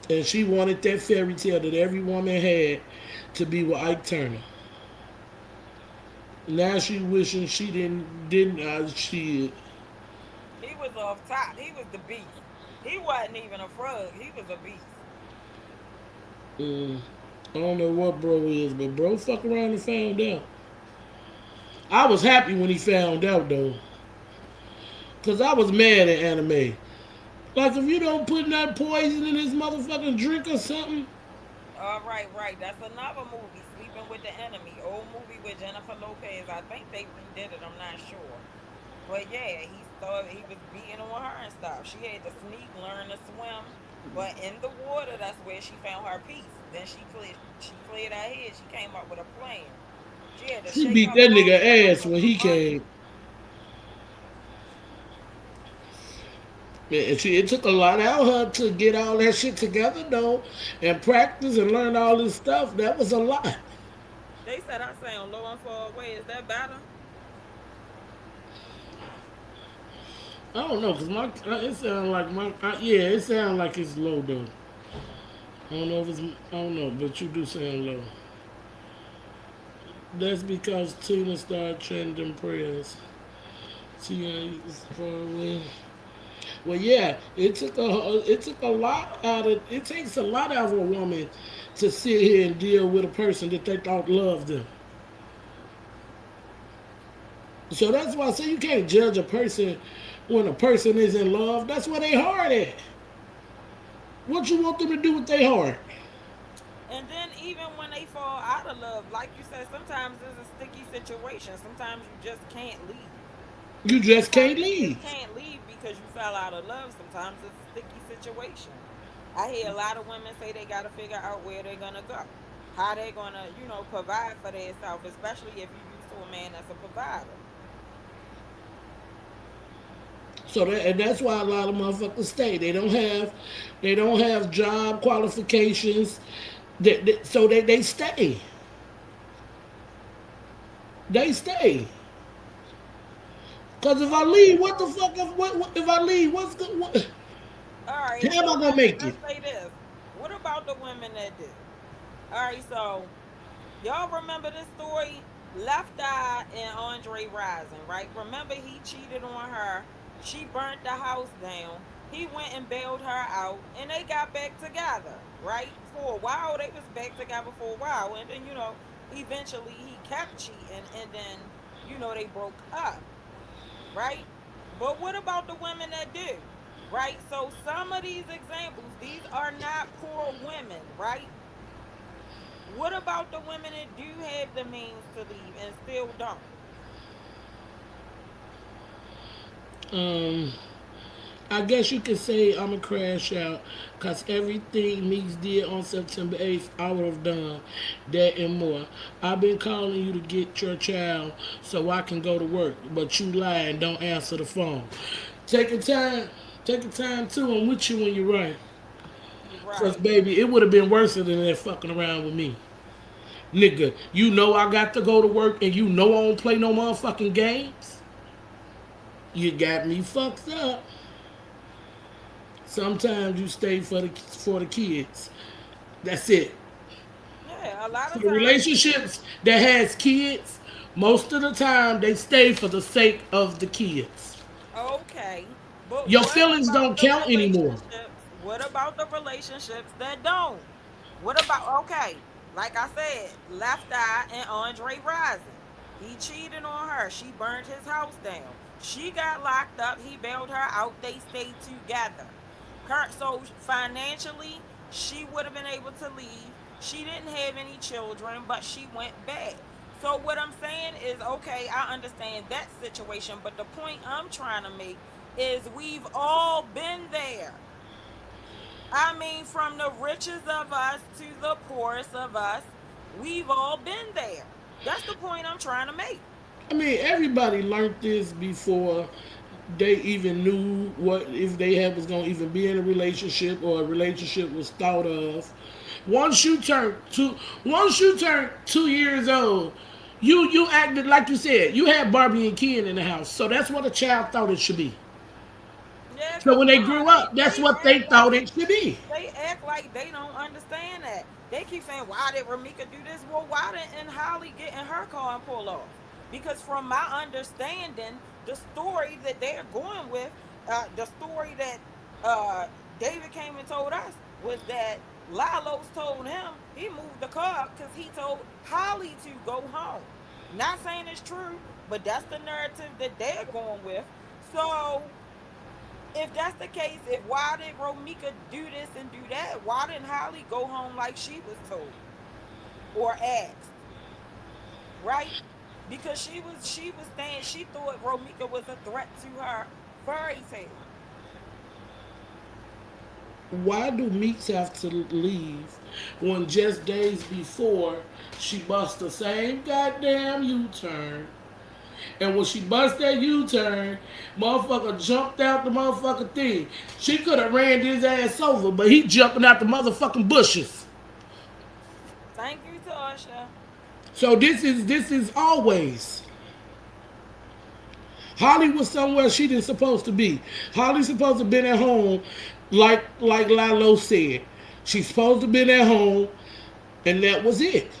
And she wanted that fairy tale that every woman had to be with Ike Turner. Now she wishing she didn't she He was off top. He was the beast. He wasn't even a frog. He was a beast. mm, I don't know what bro is, but bro fuck around and found out. I was happy when he found out though. Cause I was mad at anime. Like if you don't put that poison in this motherfucking drink or something, All right, right. That's another movie, Sleeping with the Enemy. Old movie with Jennifer Lopez. I think they redid it. I'm not sure. But yeah, he started. He was beating on her and stuff. She had to sneak, learn to swim. But in the water, that's where she found her peace. Then she cleared her head. She came up with a plan. She had to she shake beat her that body nigga free ass from when them he came. monkeys. And it took a lot out of her to get all that shit together though, and practice and learn all this stuff. That was a lot. They said I sound low and far away. Is that better? I don't know, cause my it sound like my yeah, it sound like it's low though. I don't know if it's, I don't know, but you do sound low. That's because Tina started trending prayers. Tina is far away. Well, yeah, it took a lot out of it takes a lot out of a woman to sit here and deal with a person that they thought loved them. So that's why I say you can't judge a person when a person is in love. That's where they heart at. What you want them to do with their heart? And then even when they fall out of love, like you said, sometimes it's a sticky situation. Sometimes you just can't leave. You just Sometimes can't you just leave. can't leave because you fell out of love. Sometimes it's a sticky situation. I hear a lot of women say they got to figure out where they're gonna go, how they're gonna, provide for themselves, especially if you're used to a man that's a provider. And that's why a lot of motherfuckers stay. They don't have job qualifications. So they stay. They stay. Cause if I Okay, leave, what the so fuck? What if I leave? What's good? all right, How am so I gonna make let's it? say this. What about the women that do? All right, so y'all remember this story? Left Eye and Andre Rising, right? Remember he cheated on her. She burnt the house down. He went and bailed her out and they got back together, right? For a while, they was back together for a while. And then, eventually he kept cheating and then, they broke up, right? But what about the women that do? Right? So some of these examples, these are not poor women, right? What about the women that do have the means to leave and still don't? Um, I guess you could say I'm a crash out because everything Meeks did on September 8th, I would have done that and more. I've been calling you to get your child so I can go to work, but you lie and don't answer the phone. Take your time. Take your time too. I'm with you when you're right. You're Because, right. baby, it would have been worse than that fucking around with me. Nigga, you know I got to go to work and you know I don't play no motherfucking games. You got me fucked up. Sometimes you stay for the kids. That's it. Yeah, a lot For of the times, relationships that has kids, most of the time they stay for the sake of the kids. okay. But Your what feelings about don't the count anymore. relationships? What about the relationships that don't? What about, okay, like I said, Left Eye and Andre Rising. He cheated on her. She burned his house down. She got locked up. He bailed her out. They stayed together. So financially, she would have been able to leave. She didn't have any children, but she went back. So what I'm saying is, okay, I understand that situation, but the point I'm trying to make is we've all been there. I mean, from the richest of us to the poorest of us, we've all been there. That's the point I'm trying to make. I mean, everybody learned this before they even knew what if they had was gonna even be in a relationship or a relationship was thought of. Once you turn once you turn 2 years old, you acted like you said. You had Barbie and Ken in the house, so that's what a child thought it should be. Yeah, So cause when they no, grew they up, that's they what act they thought like it should be. they act like they don't understand that. They keep saying, "Why did Ramika do this?" Well, why didn't Holly get in her car and pull off? Because from my understanding, the story that they're going with, the story that uh David came and told us was that Lalos told him he moved the car because he told Holly to go home. Not saying it's true, but that's the narrative that they're going with. So if that's the case, if why did Romika do this and do that? Why didn't Holly go home like she was told or asked, right? Because she was saying she thought Romika was a threat to her fairy tale. Why do Meeks have to leave when just days before she busts the same goddamn U-turn? And when she bust that U-turn, motherfucker jumped out the motherfucking thing. She could have ran his ass over, but he jumping out the motherfucking bushes. Thank you, Tasha. So this is always. Holly was somewhere she didn't supposed to be. Holly supposed to been at home, like Lalo said. She's supposed to been at home, and that was it.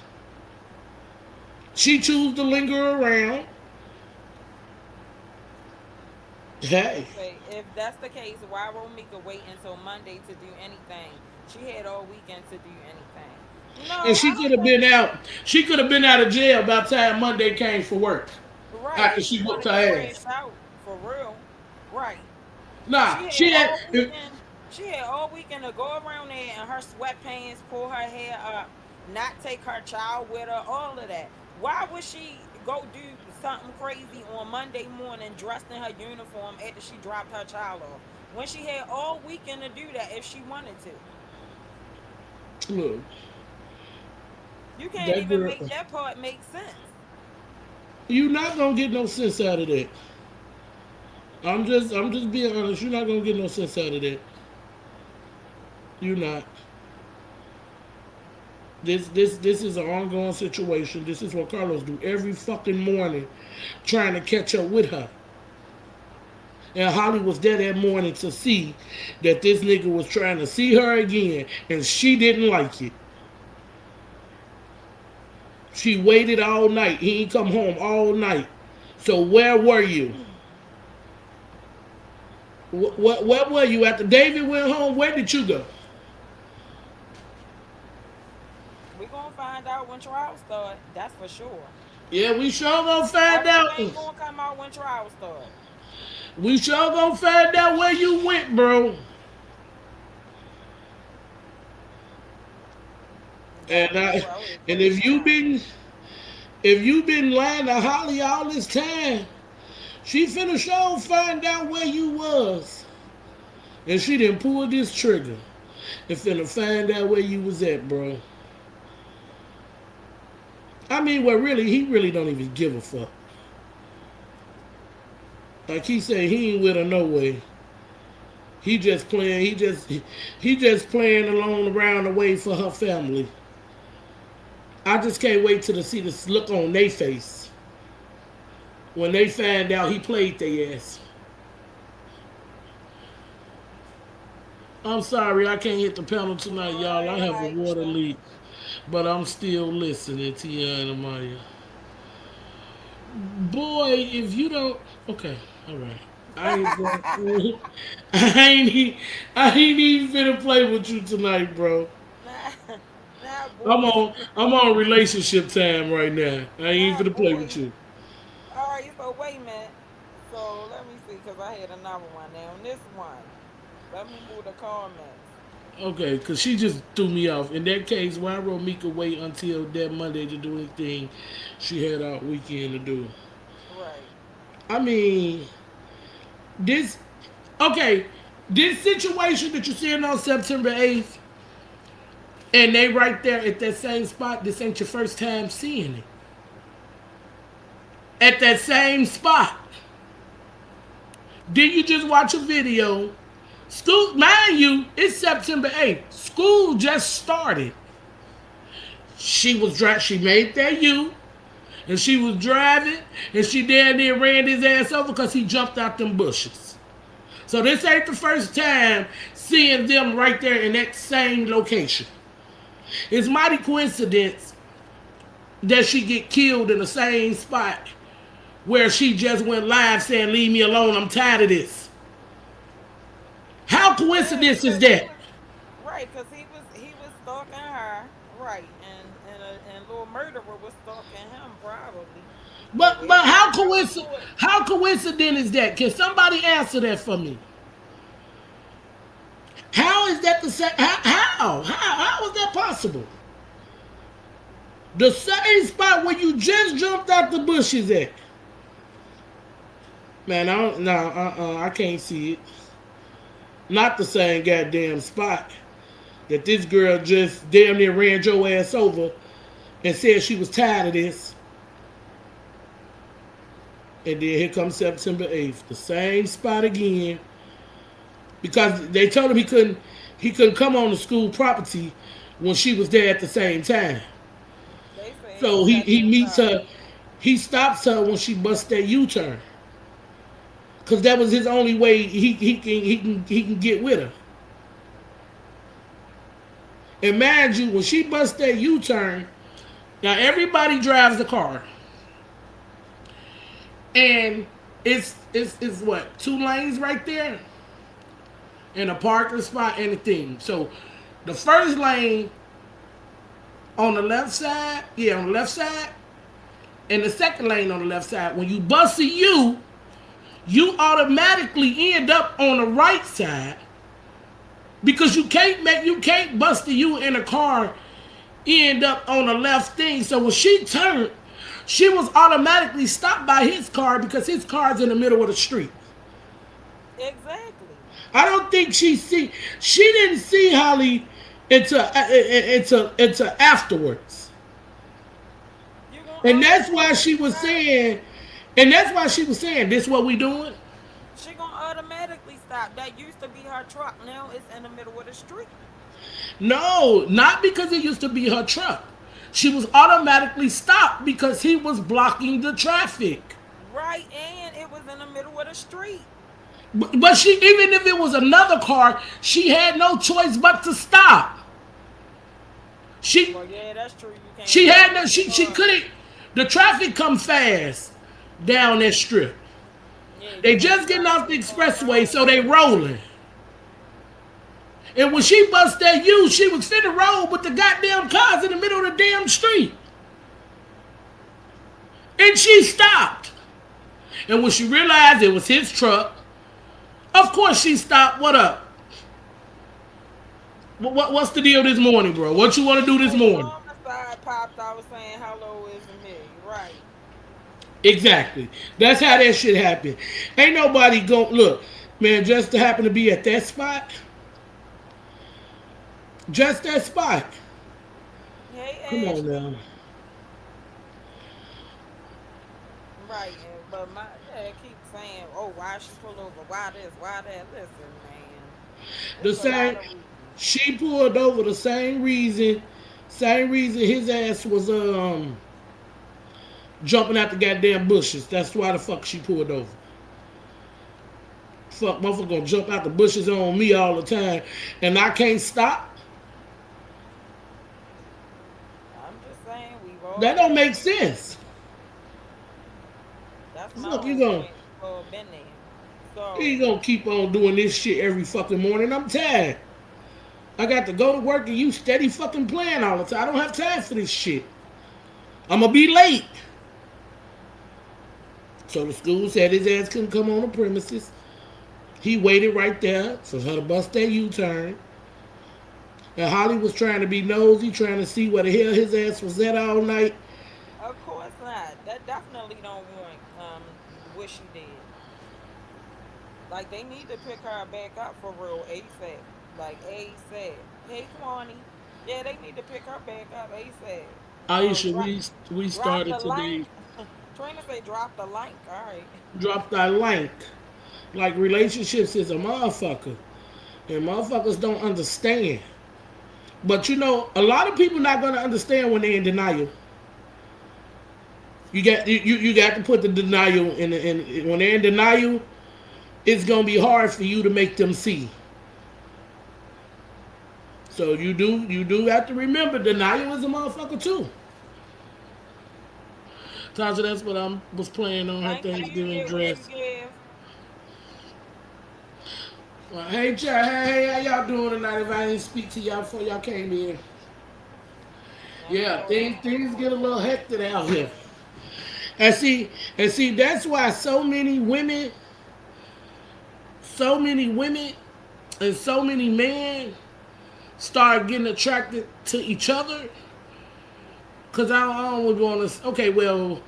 She chose to linger around. Hey. Okay, if that's the case, why won't Mika wait until Monday to do anything? She had all weekend to do anything. And No, I she could don't have been think. out. She could have been out of jail by the time Monday came for work. Right, After if she she whooped wanted her to crash ass. out for real. Right. Nah, She had she had. all weekend. She had all weekend to go around there in her sweatpants, pull her hair up, not take her child with her, all of that. Why would she go do something crazy on Monday morning dressed in her uniform after she dropped her child off? When she had all weekend to do that if she wanted to. Look, You can't that even girl. make that part make sense. You not gonna get no sense out of that. I'm just being honest. You're not gonna get no sense out of that. You're not. This is an ongoing situation. This is what Carlos do every fucking morning, trying to catch up with her. And Holly was there that morning to see that this nigga was trying to see her again, and she didn't like it. She waited all night. He ain't come home all night. So where were you? Where were you after David went home? Where did you go? We're gonna find out when trial start. That's for sure. Yeah, we sure gonna find out. Everything gonna come out when trial start. We sure gonna find out where you went, bro. And Exactly. I, Well, it's and gonna shine. if you been lying to Holly all this time, she finna sure find out where you was. And she didn't pull this trigger. And finna find out where you was at, bro. I mean, well, really, he really don't even give a fuck. Like he said, he ain't with her no way. He just playing. He just playing along around the way for her family. I just can't wait till to see this look on their face when they find out he played their ass. I'm sorry I can't hit the panel tonight, All y'all. I right, have a water Aisha. leak, but I'm still listening to you, and Maya. Boy, if you don't, okay, all right. I ain't going. I ain't. I ain't even finna play with you tonight, bro. Nah, nah, I'm boy. on. I'm on relationship time right now. I ain't Nah, even finna play with boy. you. All right, so wait a minute. So let me see, because I had another one now. On this one, let me move the comments. Okay, because she just threw me off. In that case, why would Mika wait until that Monday to do anything she had all weekend to do? Right. I mean, this. Okay, this situation that you're seeing on September 8th, and they right there at that same spot, this ain't your first time seeing it. At that same spot. Did you just watch a video? School, mind you, it's September 8th. School just started. She was she made that U, and she was driving, and she damn near ran his ass over because he jumped out them bushes. So this ain't the first time seeing them right there in that same location. It's mighty coincidence that she get killed in the same spot where she just went live saying, "Leave me alone, I'm tired of this." How Yeah, coincidence is because he that? was right, because he was stalking her, right, and little murderer was stalking him probably. But But where he was going to it, how coincident is that? Can somebody answer that for me? How is that the same? How is that possible? The same spot where you just jumped out the bushes at. Man, I don't. No, I can't see it. Not the same goddamn spot that this girl just damn near ran your ass over and said she was tired of this. And then here comes September 8th, the same spot again, because they told him he couldn't come on the school property when she was there at the same time. they said he So set he this meets up. her, he stops her when she busts that U-turn, because that was his only way he can get with her. And mind you, when she busts that U-turn, now everybody drives the car, and it's what, 2 lanes right there, and a parking spot and a thing. So the first lane on the left side, yeah, on the left side, and the second lane on the left side. When you bust a U, you automatically end up on the right side because you can't bust a U in a car end up on the left thing. So when she turned, she was automatically stopped by his car because his car's in the middle of the street. Exactly. I don't think she didn't see Holly into afterwards. You gonna And that's why automatically she was stop? saying, and that's why she was saying, this what we doing? She gonna automatically stop. That used to be her truck. Now it's in the middle of the street. No, not because it used to be her truck. She was automatically stopped because he was blocking the traffic. Right, and it was in the middle of the street. But she, even if it was another car, she had no choice but to stop. She Well, yeah, that's true. You can't she stop had no no she car. couldn't. The traffic come fast down that strip. Yeah, you They can't just getting stop off the no car expressway, down so there. they rolling. And when she bust that U, she was finna roll with the goddamn cars in the middle of the damn street. And she stopped. And when she realized it was his truck, of course she stopped. What up? What's the deal this morning, bro? What you want to do this Hey, morning? homicide popped. I was saying hello is me. Right. Exactly. That's how that shit happened. Ain't nobody going look, man. Just to happen to be at that spot, just that spot. Come Hey, on Ashley. now. Right, but my dad keeps saying, "Oh, why she pull over? Why this? Why that?" Listen, man, The it's a same. lot of reasons. She pulled over the same reason. Same reason his ass was jumping out the goddamn bushes. That's why the fuck she pulled over. Fuck, motherfucker gonna jump out the bushes on me all the time, and I can't stop. I'm just saying, we've all That don't been make there. sense. That's my Fuck, whole point. We've all been there. you So, gonna keep on doing this shit every fucking morning. I'm tired. I got to go to work and you steady fucking playing all the time. I don't have time for this shit. I'm gonna be late. So the school said his ass couldn't come on the premises. He waited right there for her to bust that U-turn. And Holly was trying to be nosy, trying to see where the hell his ass was at all night. of course not. That definitely don't want what she did. Like they need to pick her back up for real ASAP. Like ASAP. Hey, Kwani. Yeah, they need to pick her back up ASAP. Aisha, Drop, we drop started the today. link. Trina say drop the link. All right. Dropped that link. Like relationships is a motherfucker. And motherfuckers don't understand. But you know, a lot of people not gonna understand when they're in denial. You got to put the denial in when they're in denial, it's gonna be hard for you to make them see. So you do have to remember denial is a motherfucker too. Tasha, that's what I was playing on her Thank you. You Thanksgiving get what you dress. give. Well, hey, Chad, hey, how y'all doing tonight? If I didn't speak to y'all before y'all came in, I'm yeah, doing things get a little hectic out here. And see, that's why so many women, and so many men start getting attracted to each other. Cause I don't want to. Okay, well,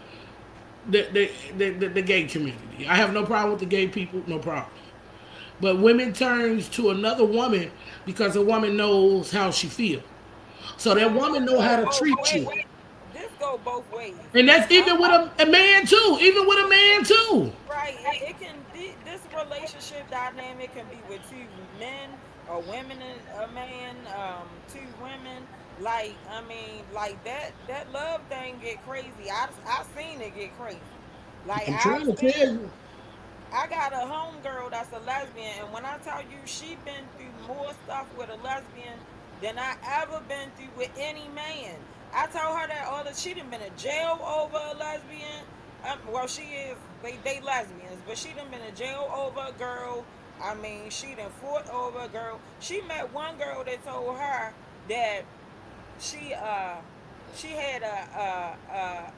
the gay community. I have no problem with the gay people, no problem. But women turns to another woman because a woman knows how she feels. So that Now woman this know how go to both treat you. ways. This go both ways. And that's I, even with a man too. Even with a man too. right. It can be this relationship dynamic can be with two men, a women and a man, two women. Like I mean, like that love thing get crazy. I seen it get crazy. Like I'm I've trying to tell seen you. I got a homegirl that's a lesbian, and when I tell you she been through more stuff with a lesbian than I ever been through with any man. I told her that all the she done been in jail over a lesbian. Well, she is they lesbians, but she done been in jail over a girl. I mean, she done fought over a girl. She met one girl that told her that she uh she had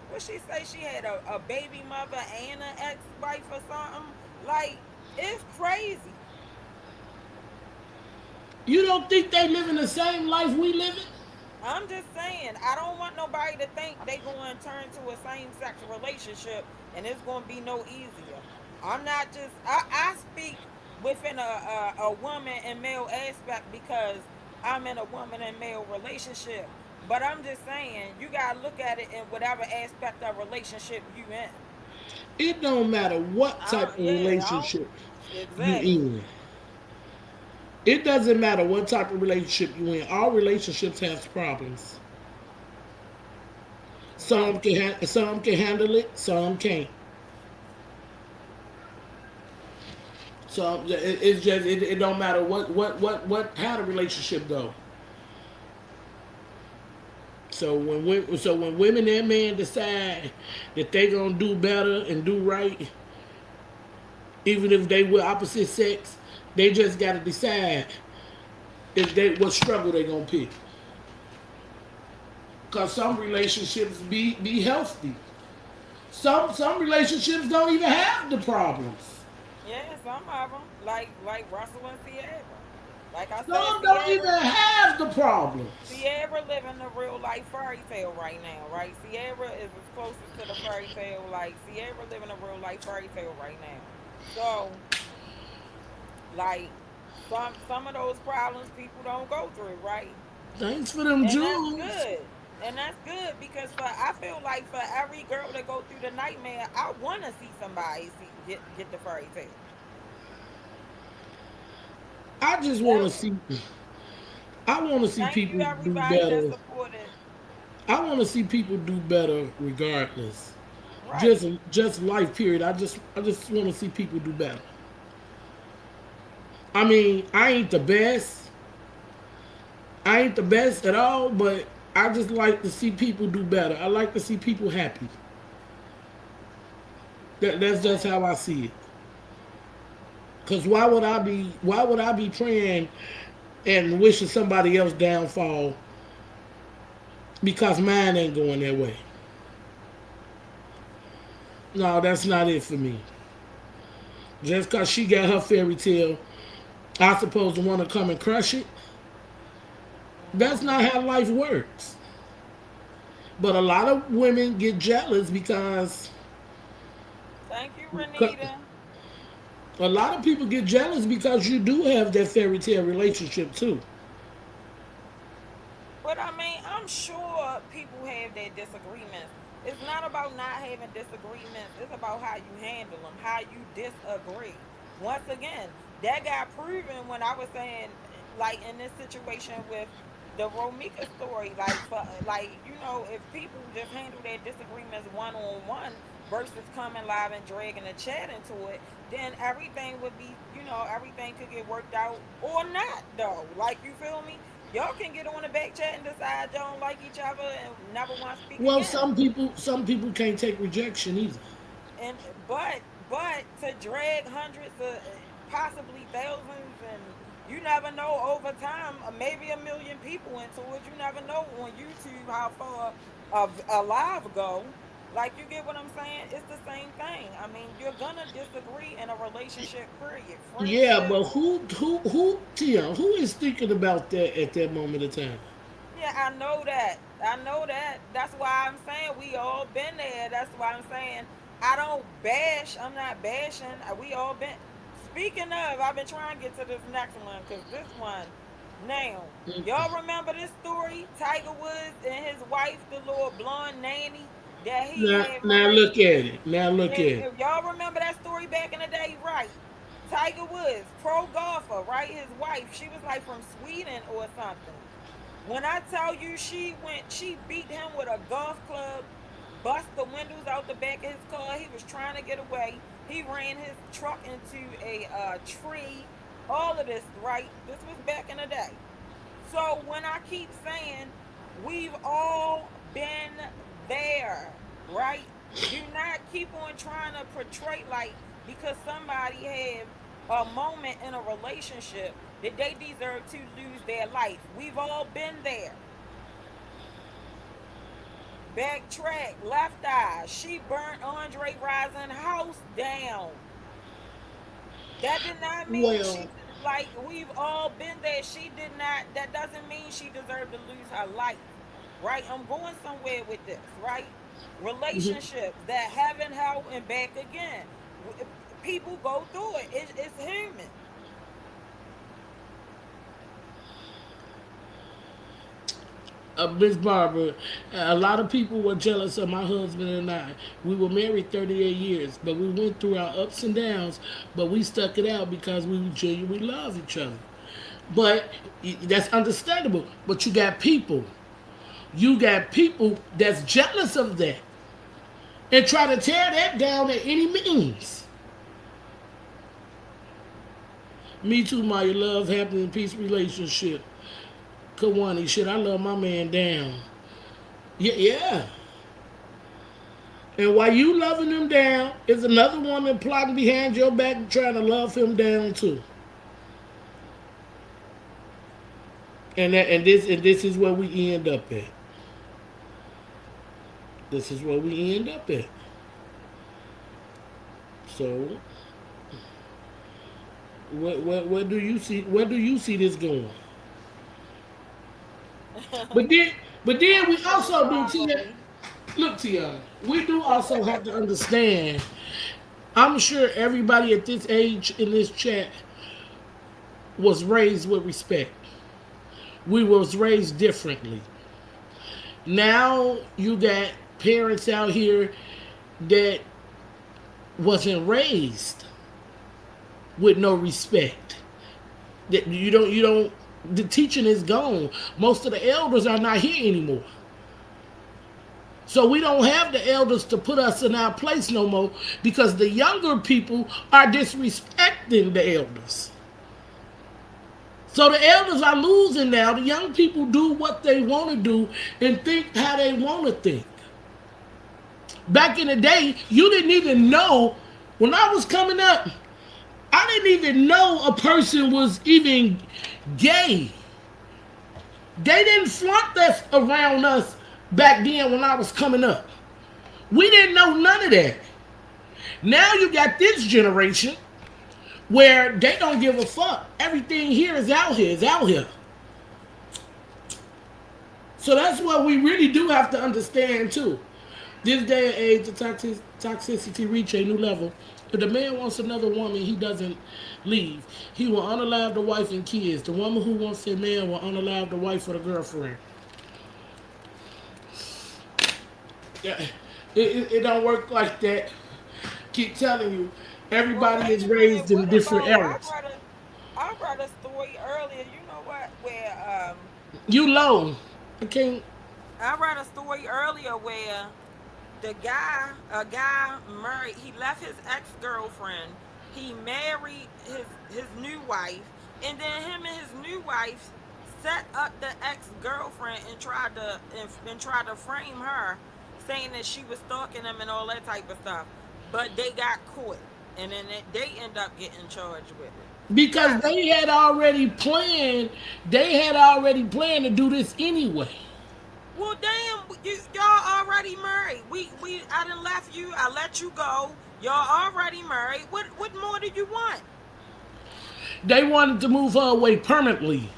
what she say she had a baby mother and an ex wife or something. Like, it's crazy. You don't think they living the same life we living? I'm just saying, I don't want nobody to think they going to turn to a same sex relationship and it's going to be no easier. I'm not just, I speak within a woman and male aspect because I'm in a woman and male relationship. But I'm just saying, you got to look at it in whatever aspect of relationship you in. It don't matter what I type don't, of yeah, I relationship don't, you exactly. in. It doesn't matter what type of relationship you in. All relationships have problems. Right. Some can handle it, some can't. So it's just it don't matter what how the relationship go. So when women and men decide that they gonna do better and do right, even if they with opposite sex, they just gotta decide if they what struggle they gonna pick. Cause some relationships be healthy. Some relationships don't even have the problems. Yeah, some of them, like Russell and Sierra. Like I said, Some don't even have the problems. Sierra living a real life fairy tale right now, right? Sierra is as closest to the fairy tale. Like, Sierra living a real life fairy tale right now. So, like, some of those problems people don't go through, right? Thanks for them And that's jewels. good. And that's good because I feel like for every girl that go through the nightmare, I want to see somebody get the fairy tale. I just want to That, see. I want to see thank you people do everybody that better. supported. I want to see people do better regardless. Right. Just life period. I just want to see people do better. I mean, I ain't the best at all, but I just like to see people do better. I like to see people happy. That's just Right. how I see it. Cause why would I be praying and wishing somebody else downfall because mine ain't going that way? No, that's not it for me. Just cause she got her fairy tale, I supposed to want to come and crush it. That's Hmm. not how life works. But a lot of women get jealous because Thank you, Renita. a lot of people get jealous because you do have that fairy tale relationship too. But I mean, I'm sure people have their disagreements. It's not about not having disagreements. It's about how you handle them, how you disagree. Once again, that got proven when I was saying, like in this situation with the Romika story, like for like if people just handle their disagreements one on one versus coming live and dragging a chat into it, then everything would be, everything could get worked out or not though. Like, you feel me? Y'all can get on the back chat and decide y'all don't like each other and never want to speak Well, again. some people can't take rejection either. And but to drag hundreds of possibly thousands, and you never know over time, maybe a million people into it. You never know on YouTube how far of a live go. Like, you get what I'm saying? It's the same thing. I mean, you're gonna disagree in a relationship, period. Yeah, Friendship. but who Tia, who is thinking about that at that moment of time? Yeah, I know that. I know that. That's why I'm saying we all been there. That's why I'm saying I don't bash. I'm not bashing. We all been. Speaking of, I've been trying to get to this next one because this one, now, y'all remember this story? Tiger Woods and his wife, the little blonde nanny that he had Now married. look at it. Now look at it. If y'all remember that story back in the day, right? Tiger Woods, pro golfer, right? His wife, she was like from Sweden or something. When I tell you she beat him with a golf club, bust the windows out the back of his car. He was trying to get away. He ran his truck into a tree. All of this, right? This was back in the day. So when I keep saying we've all been there, right? Do not keep on trying to portray like because somebody have a moment in a relationship that they deserve to lose their life. We've all been there. Backtrack, left eye. She burnt Andre Rising house down. That did not mean Well, she like we've all been there. She did not. That doesn't mean she deserved to lose her life, right? I'm going somewhere with this, right? Relationships that haven't held and back again. People go through it. It's human. Miss Barbara, a lot of people were jealous of my husband and I. We were married 38 years, but we went through our ups and downs, but we stuck it out because we genuinely love each other. But that's understandable. But you got people that's jealous of that and try to tear that down at any means. Me too, Maya. Love, happiness, peace, relationship. Kawani, shit, I love my man down. Yeah, yeah. And while you loving him down, is another woman plotting behind your back trying to love him down too. And this is where we end up at. This is where we end up at. So, where do you see this going? But then but then we also do Tia. Probably. Look, Tia, we do also have to understand. I'm sure everybody at this age in this chat was raised with respect. We was raised differently. Now you got parents out here that wasn't raised with no respect. That you don't the teaching is gone. Most of the elders are not here anymore. So we don't have the elders to put us in our place no more because the younger people are disrespecting the elders. So the elders are losing now. The young people do what they want to do and think how they want to think. Back in the day, you didn't even know. When I was coming up, I didn't even know a person was even gay. They didn't flaunt that around us back then when I was coming up. We didn't know none of that. Now you got this generation where they don't give a fuck. Everything here is out here, is out here. So that's what we really do have to understand too. This day and age, the toxicity reach a new level. If the man wants another woman, he doesn't leave. He will unalive the wife and kids. The woman who wants a man will unalive the wife or the girlfriend. Yeah, it don't work like that. Keep telling you, Well, everybody wait is a minute. raised in What different about eras. I read a story earlier. You know what? Where You low. I can't. I read a story earlier where a guy married. He left his ex girlfriend. He married his new wife, and then him and his new wife set up the ex girlfriend and tried to frame her, saying that she was stalking him and all that type of stuff. But they got caught, and then they end up getting charged with it. Because Yeah. they had already planned to do this anyway. Well, damn, y'all already married. I done left you. I let you go. Y'all already married. What more do you want? They wanted to move her away permanently.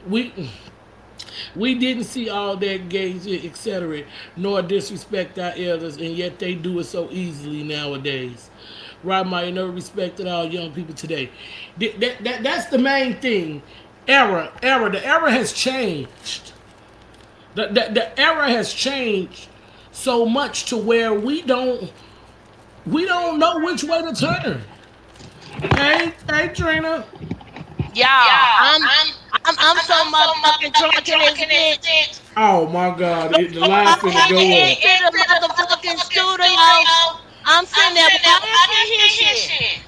We we didn't see all that gays, etc., nor disrespect our elders, and yet they do it so easily nowadays. Right, Maya, no respect at all young people today. That's the main thing. Era. The era has changed. The era has changed so much to where we don't Hey, know which way to Trina. turn. Hey, Trina. Y'all, I'm so motherfucking drunk in this bitch. Oh my God, the I line finna can't go get up. into the motherfucking studio. I'm sitting there, but I didn't hear shit.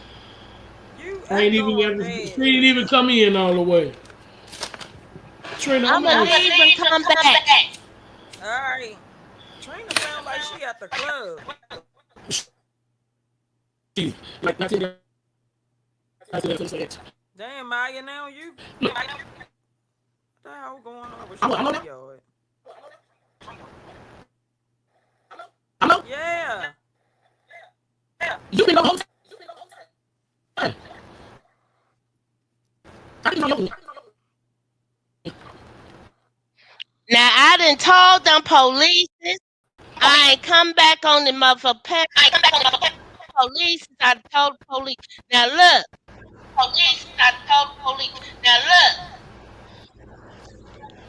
You I not ain't even going ever, bad. she ain't even come in all the way. Trina, I'm I'ma gonna leave and come back. All right. Trina sound like she at the club. like I said, Damn, Maya, now you. look, What the hell going on with I'm Street not, Yard? I'm not, Yeah. you been on home time. I didn't know you. Now I done told them police I ain't come back on the motherfucker police. I told the police. Now look,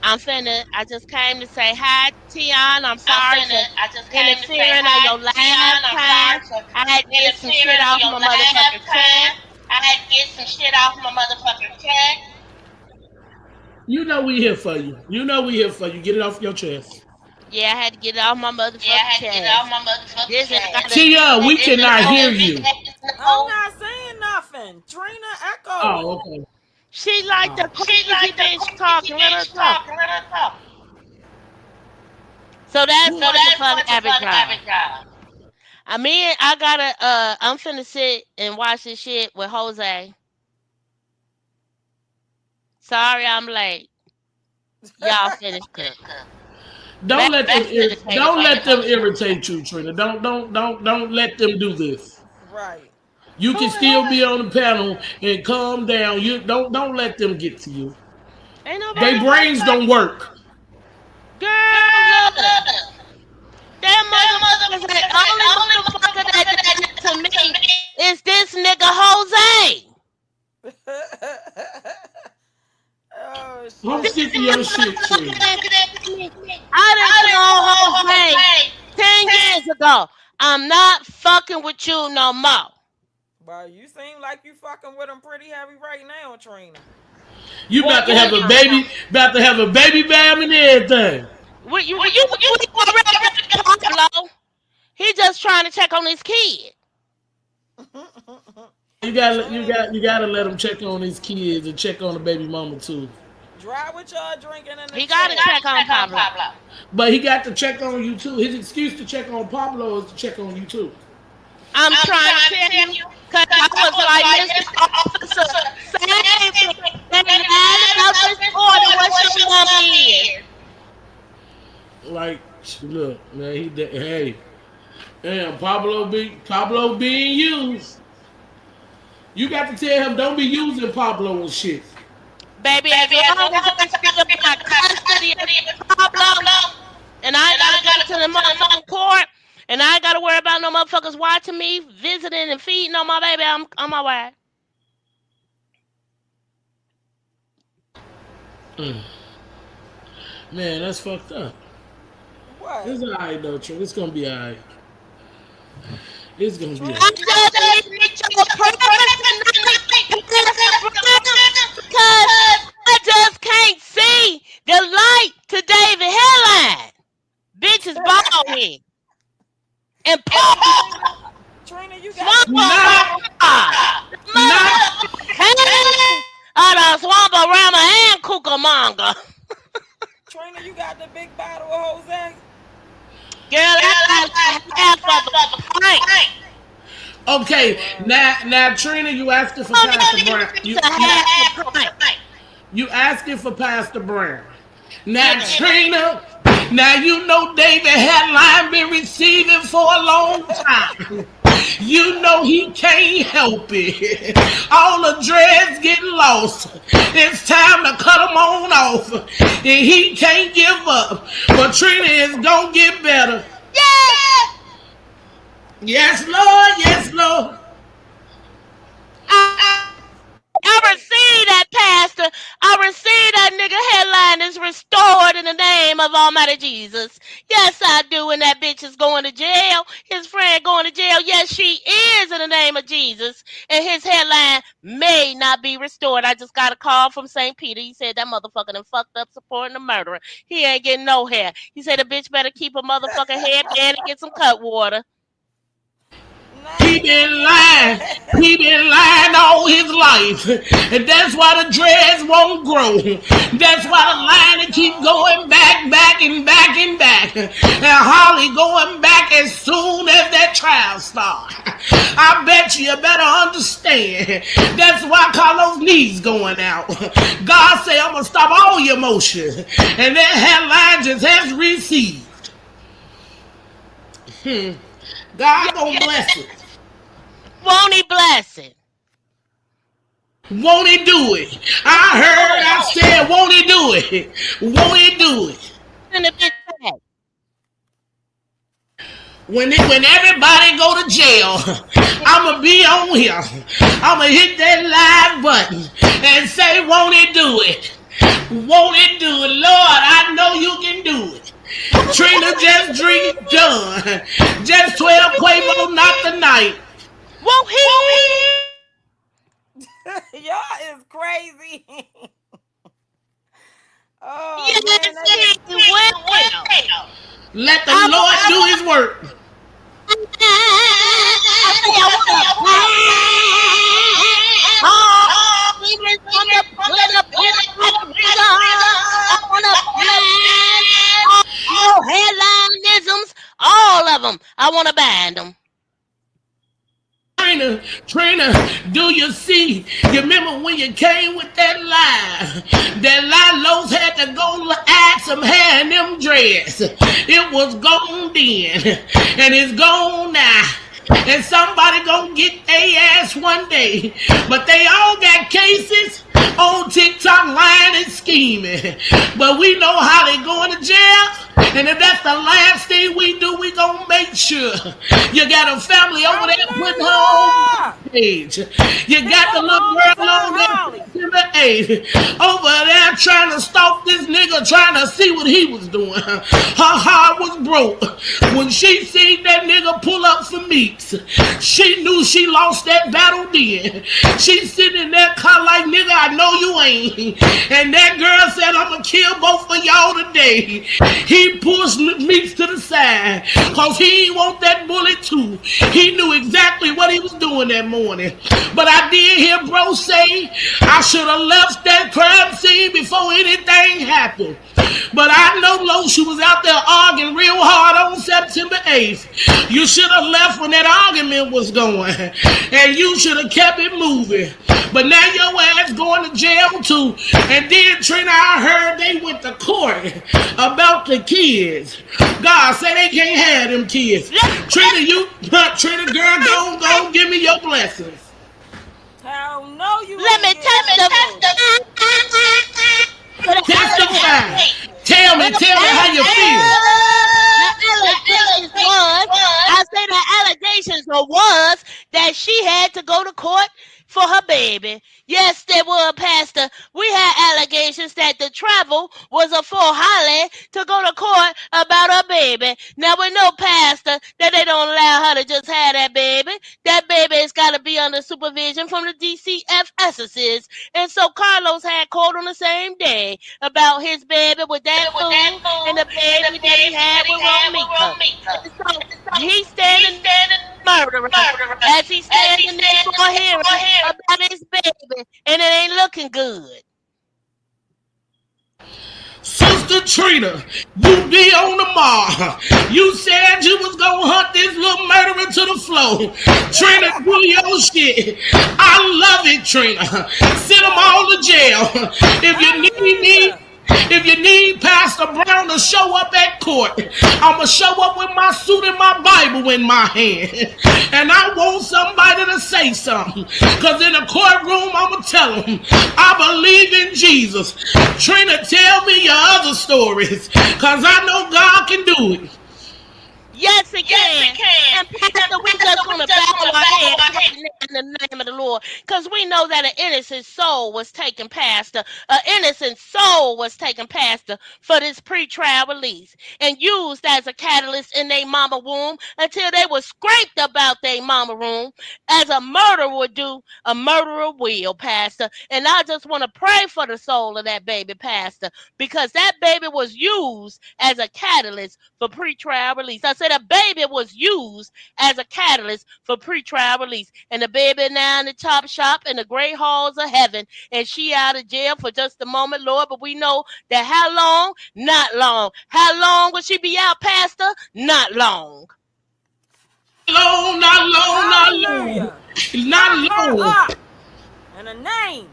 I'm finna. I just came to say hi, Tian. I'm sorry for interfering on your last time. I had to get some shit off my motherfucking chest. You know we here for you. You know we here for you. Get it off your chest. Yeah, I had to get it off my motherfucking chest. This is gotta Tia, we cannot hear know. you. I'm not saying nothing. Trina echoing. Oh, okay. She like the Oh. crazy bitch talking. Let her talk. So that's Who? motherfucking average job. I mean, I gotta. I'm finna sit and watch this shit with Jose. Sorry, I'm late. Y'all finished cook. Don't let them Dedicated don't for let the them culture. irritate you, Trina. Don't let them do this. Right. You Who can the still hell? be on the panel and calm down. You don't let them get to you. Ain't Their nobody brains don't work. girl look. That motherfucker the only motherfucker that did it to me is this nigga Jose. Oh I'm shit. sick of your shit, Trina. Motherfucker that did me. I done told Jose 10 years ago. I'm not fucking with you no more. Well, you seem like you fucking with him pretty heavy right now, Trina. You Well, about to have a baby, bam and everything. we already got Pablo. He just trying to check on his kid. Trina, You gotta let him check on his kids and check on the baby mama too. dry what y'all drinking in the He got to chat. check on Pablo. But he got to check on you too. His excuse to check on Pablo is to check on you too. I'm trying to tell you, because I was like, Mr. Officer, same thing. They lied about this order. What your number is? Like, look, man, hey, damn, Pablo being used. You got to tell him don't be using Pablo and shit. Baby, as long as I still got custody of Pablo, and I ain't got to go to the motherfucking court, and I ain't got to worry about no motherfuckers watching me, visiting and feeding on my baby, I'm on my way. Mm. Man, that's fucked up. What? It's alright though, Trey. It's gonna be alright. It's gonna be Trina, I alright. you got just the need your prayers tonight, Pastor Brown, because I just can't see the light to David headline. Bitch is bald head. And Paul Trina, Trina, you got the big Not, Swamp bottle. not. motherfucking head out of Swamp Rama and Cucamonga. Trina, you got the big bottle of Jose. Girl, I got half of a pint. Oh Okay, wow. now Trina, you asking for Don't Pastor even Brown. get to half a pint. You asking for Pastor Brown. Now Yeah. Trina, now you know David Headline been receiving for a long time. You know he can't help it. All the dreads getting lost. It's time to cut them on off. And he can't give up. But Trina is gonna get better. Yes! Yes, Lord. Yes, Lord. I receive that, Pastor. I receive that nigga headline is restored in the name of Almighty Jesus. Yes, I do. And that bitch is going to jail. His friend going to jail. Yes, she is in the name of Jesus. And his headline may not be restored. I just got a call from St. Peter. He said that motherfucker done fucked up supporting the murderer. He ain't getting no hair. He said the bitch better keep a motherfucking headband and get some cut water. Nah, He he gonna been get his lying. He been lying all his life. And that's why the dreads won't grow. That's why the line keep going back, back, and back, and back. And Holly going back as soon as that trial starts. I bet you better understand. That's why Carlos knees going out. God say I'm going to stop all your motion. And that headline just has received. God gonna bless it. Won't he bless it? Won't he do it? I said, won't he do it? Won't he do it? And the bitch back. When everybody go to jail, I'ma be on here. I'ma hit that live button and say, won't he do it? Won't he do it? Lord, I know you can do it. Trina just dream done. Just 12 Quavo, not the night. Won't he? Y'all is crazy. Oh Yes, man, he will. Let the Lord do his work. I say I want to even from the put up in the I want to all headlineisms, all of them. I want to bind them. Trina, do you see? You remember when you came with that lie? That lie Los had to go add some hair in them dreads. It was gone then, and it's gone now. And somebody gonna get their ass one day. But they all got cases on TikTok lying and scheming. But we know how they going to jail. And if that's the last thing we do, we gonna make sure you got a family over there putting her on page. You got the little girl on there September 8th over there trying to stalk this nigga, trying to see what he was doing. Her heart was broke when she seen that nigga pull up for Meeks. She knew she lost that battle then. She sitting in that car like, nigga, I know you ain't. And that girl said, I'm gonna kill both of y'all today. He pushed Meeks to the side because he didn't want that bullet too. He knew exactly what he was doing that morning. But I did hear bro say I should have left that crime scene before anything happened. But I know Loshi was out there arguing real hard on September 8th. You should have left when that argument was going. And you should have kept it moving. But now your ass going to jail too. And then Trina, I heard they went to court about the kids. God say they can't have them kids. Trina girl, go give me your blessings. Hell no, you Let me testify. Testify. Tell me how you feel. I say the allegations was that she had to go to court for her baby. Yes, there were, Pastor. We had allegations that the travel was a for Holly to go to court about her baby. Now we know, Pastor, that they don't allow her to just have that baby. That baby has got to be under supervision from the DCFSs. And so Carlos had called on the same day about his baby with that fool and the baby that he had with Romika. And so he's standing murderer as he's standing there for hearing about his baby, and it ain't looking good. Sister Trina, you be on the mark. You said you was gonna hunt this little murderer to the floor. Trina, do your shit. I love it, Trina. Send them all to jail. If you need Pastor Brown to show up at court, I'ma show up with my suit and my Bible in my hand. And I want somebody to say something. Because in the courtroom, I'ma tell them, I believe in Jesus. Trina, tell me your other stories. Because I know God can do it. Yes, it can. And Pastor, we just want to bow our head in the name of the Lord, because we know that an innocent soul was taken, Pastor. An innocent soul was taken, Pastor, for this pre-trial release and used as a catalyst in their mama womb until they were scraped about their mama room, as a murderer would do. A murderer will, Pastor. And I just want to pray for the soul of that baby, Pastor, because that baby was used as a catalyst for pre-trial release. I say said a baby was used as a catalyst for pretrial release. And the baby now in the top shop in the great halls of heaven. And she out of jail for just a moment, Lord. But we know that how long? Not long. How long will she be out, Pastor? Not long. Long, not long, not long. Hallelujah. Not Lock her long. up in the name.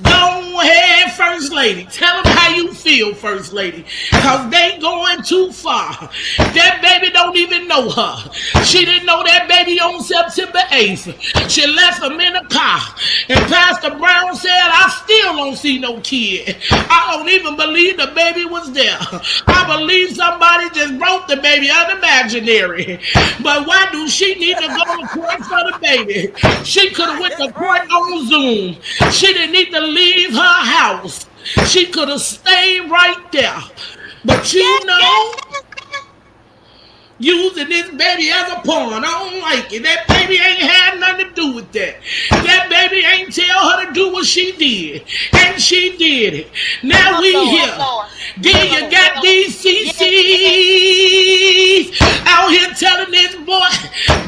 Go ahead, First Lady. Tell them how you feel, First Lady. Because they going too far. That baby don't even know her. She didn't know that baby on September 8th. She left him in a car. And Pastor Brown said, I still don't see no kid. I don't even believe the baby was there. I believe somebody just broke the baby unimaginary. But why do she need to go to court for the baby? She could have went That's to court crazy. on Zoom. She didn't need to leave her house. She could have stayed right there. But you know, using this baby as a pawn. I don't like it. That baby ain't had nothing to do with that. That baby ain't tell her to do what she did. And she did it. Now we here. Then you got these CCs out here telling this boy,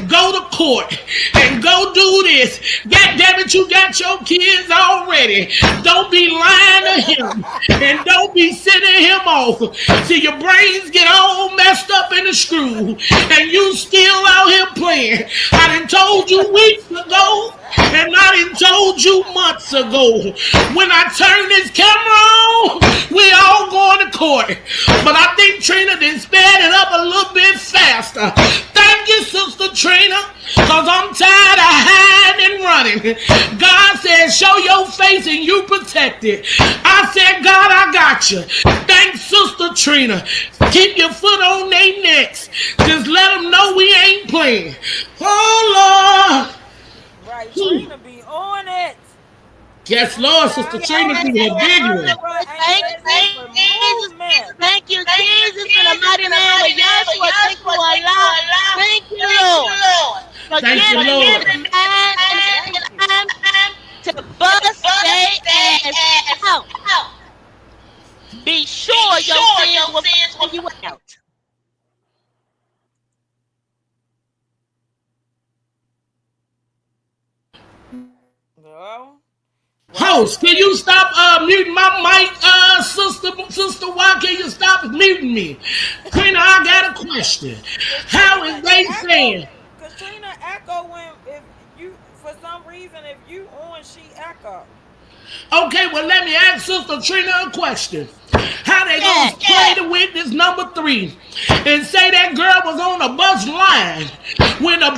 go to court and go do this. God damn it, you got your kids already. Don't be lying to him. And don't be sending him off. See, your brains get all messed up in the screw. And you still out here playing. I done told you weeks ago. And I done told you months ago. When I turn this camera on, we all going to court. But I think Trina done sped it up a little bit faster. Thank you, Sister Trina. Because I'm tired of hiding and running. God said, show your face and you protected. I said, God, I got you. Thanks, Sister Trina. Keep your foot on their necks. Just let them know we ain't playing. Oh, Lord. Right, Trina be on it. Yes, I'm Lord, Sister tired Trina of be a big one. murderer ain't ready for movement. Thank you, Jesus, in the mighty name of Yahshua. Thank you, Allah. Thank you, Lord, for Thank you, giving Lord. them mind Thank and you. time to bust their ass out. Be sure your sins will find you out. No. Well, Host, can you stop muting my mic, sister? Why can you stop muting me? Trina, I got a question. How Katrina, is it they echo. saying? Katrina echo when if you for some reason if you on she echo. Okay, well, let me ask Sister Trina a question. How they gonna Yeah. play the witness number 3 and say that girl was on a bus line when the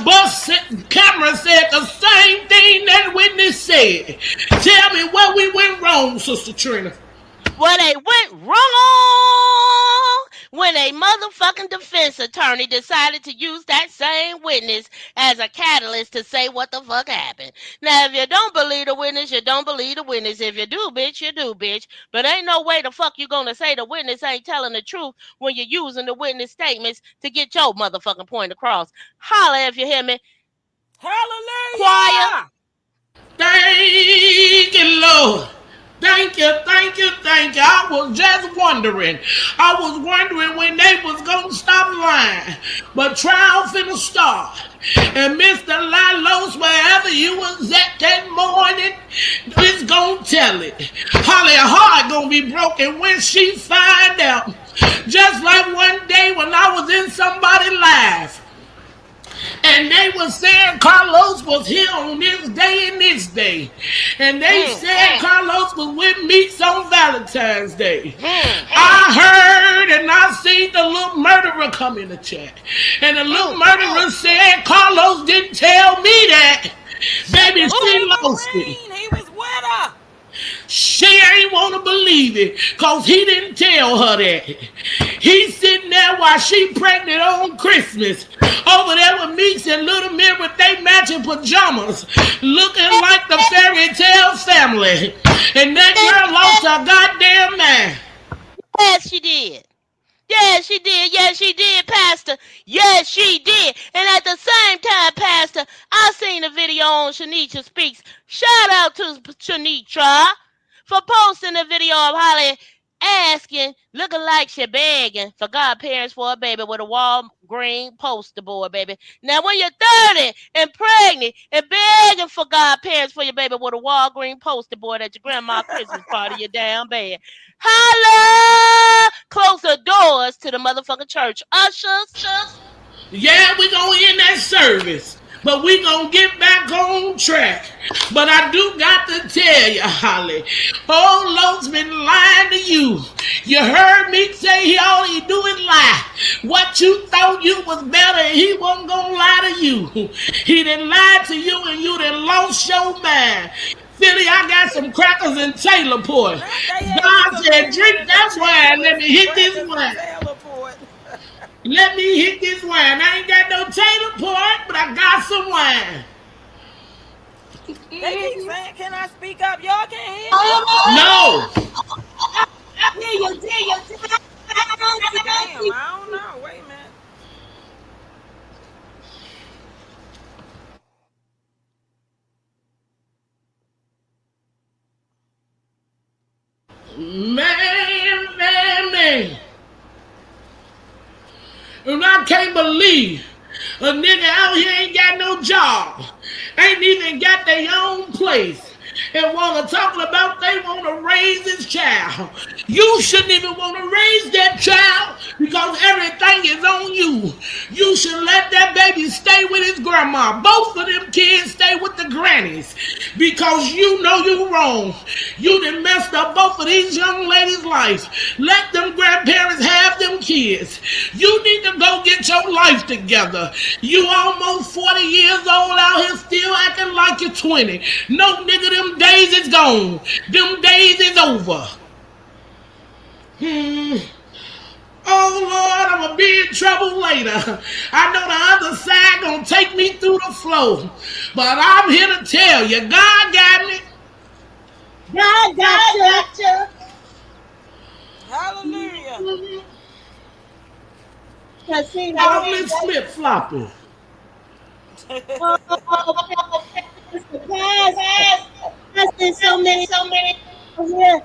camera said the same thing that witness said? Tell me where we went wrong, Sister Trina. Well, they went wrong when a motherfucking defense attorney decided to use that same witness as a catalyst to say what the fuck happened. Now, if you don't believe the witness, you don't believe the witness. If you do, bitch, you do, bitch. But ain't no way the fuck you gonna say the witness ain't telling the truth when you're using the witness statements to get your motherfucking point across. Holla if you hear me. Choir. Hallelujah! Thank you, Lord. Thank you, thank you, thank you. I was just wondering. I was wondering when they was gonna stop lying. But trial finna start. And Mr. Lilos, wherever you was at that morning, is gonna tell it. Holly heart gonna be broken when she find out. Just like one day when I was in somebody's life. And they were saying Carlos was here on this day and this day. And they said Carlos was with Meeks on Valentine's Day. I heard and I seen the little murderer come in the chat. And the little murderer said Carlos didn't tell me that. Baby, Second she lost it. Marine, he was with her. She ain't want to believe it because he didn't tell her that. He's sitting there while she pregnant on Christmas over there with Meeks and Little Mir with they matching pajamas looking like the fairy tale family. And that girl lost her goddamn mind. Yes, she did. Yes, she did. Yes, she did, Pastor. Yes, she did. And at the same time, Pastor, I seen a video on Shanisha Speaks. Shout out to Shanitra for posting a video of Holly asking, looking like she begging for godparents for a baby with a Walgreen poster board, baby. Now, when you're 30 and pregnant and begging for godparents for your baby with a Walgreen poster board at your grandma's Christmas party, you're down bad. Holla! Close the doors to the motherfucking church. Ushers. Yeah, we gonna end that service, but we gonna get back on track. But I do got to tell you, Holly, old Lowe's been lying to you. You heard me say all he do is lie. What you thought you was better, he wasn't gonna lie to you. He didn't lie to you, and you done lost your mind. Philly, I got some crackers and Taylor Port. Not they had you God some said, lemon drink and that wine. Let me hit crackers this and wine. Taylor Port. Let me hit this wine. I ain't got no Taylor Port, but I got some wine. They keep saying, can I speak up? Y'all can't hear me? No. Damn, I don't know. Wait a minute. Man. And I can't believe a nigga out here ain't got no job, ain't even got their own place, and wanna talk about they wanna raise this child. You shouldn't even wanna raise that child because everything is on you. You should let that baby stay with his grandma. Both of them kids stay with the grannies because you know you wrong. You done messed up both of these young ladies' lives. Let them grandparents have them kids. You need to go get your life together. You almost 40 years old out here still acting like you're 20. No, nigga, them days is gone. Them days is over. Oh, Lord, I'm going to be in trouble later. I know the other side going to take me through the flow. But I'm here to tell you, God got me. God got you. Hallelujah. See, I'm Miss flip-flopping. there's so many out here,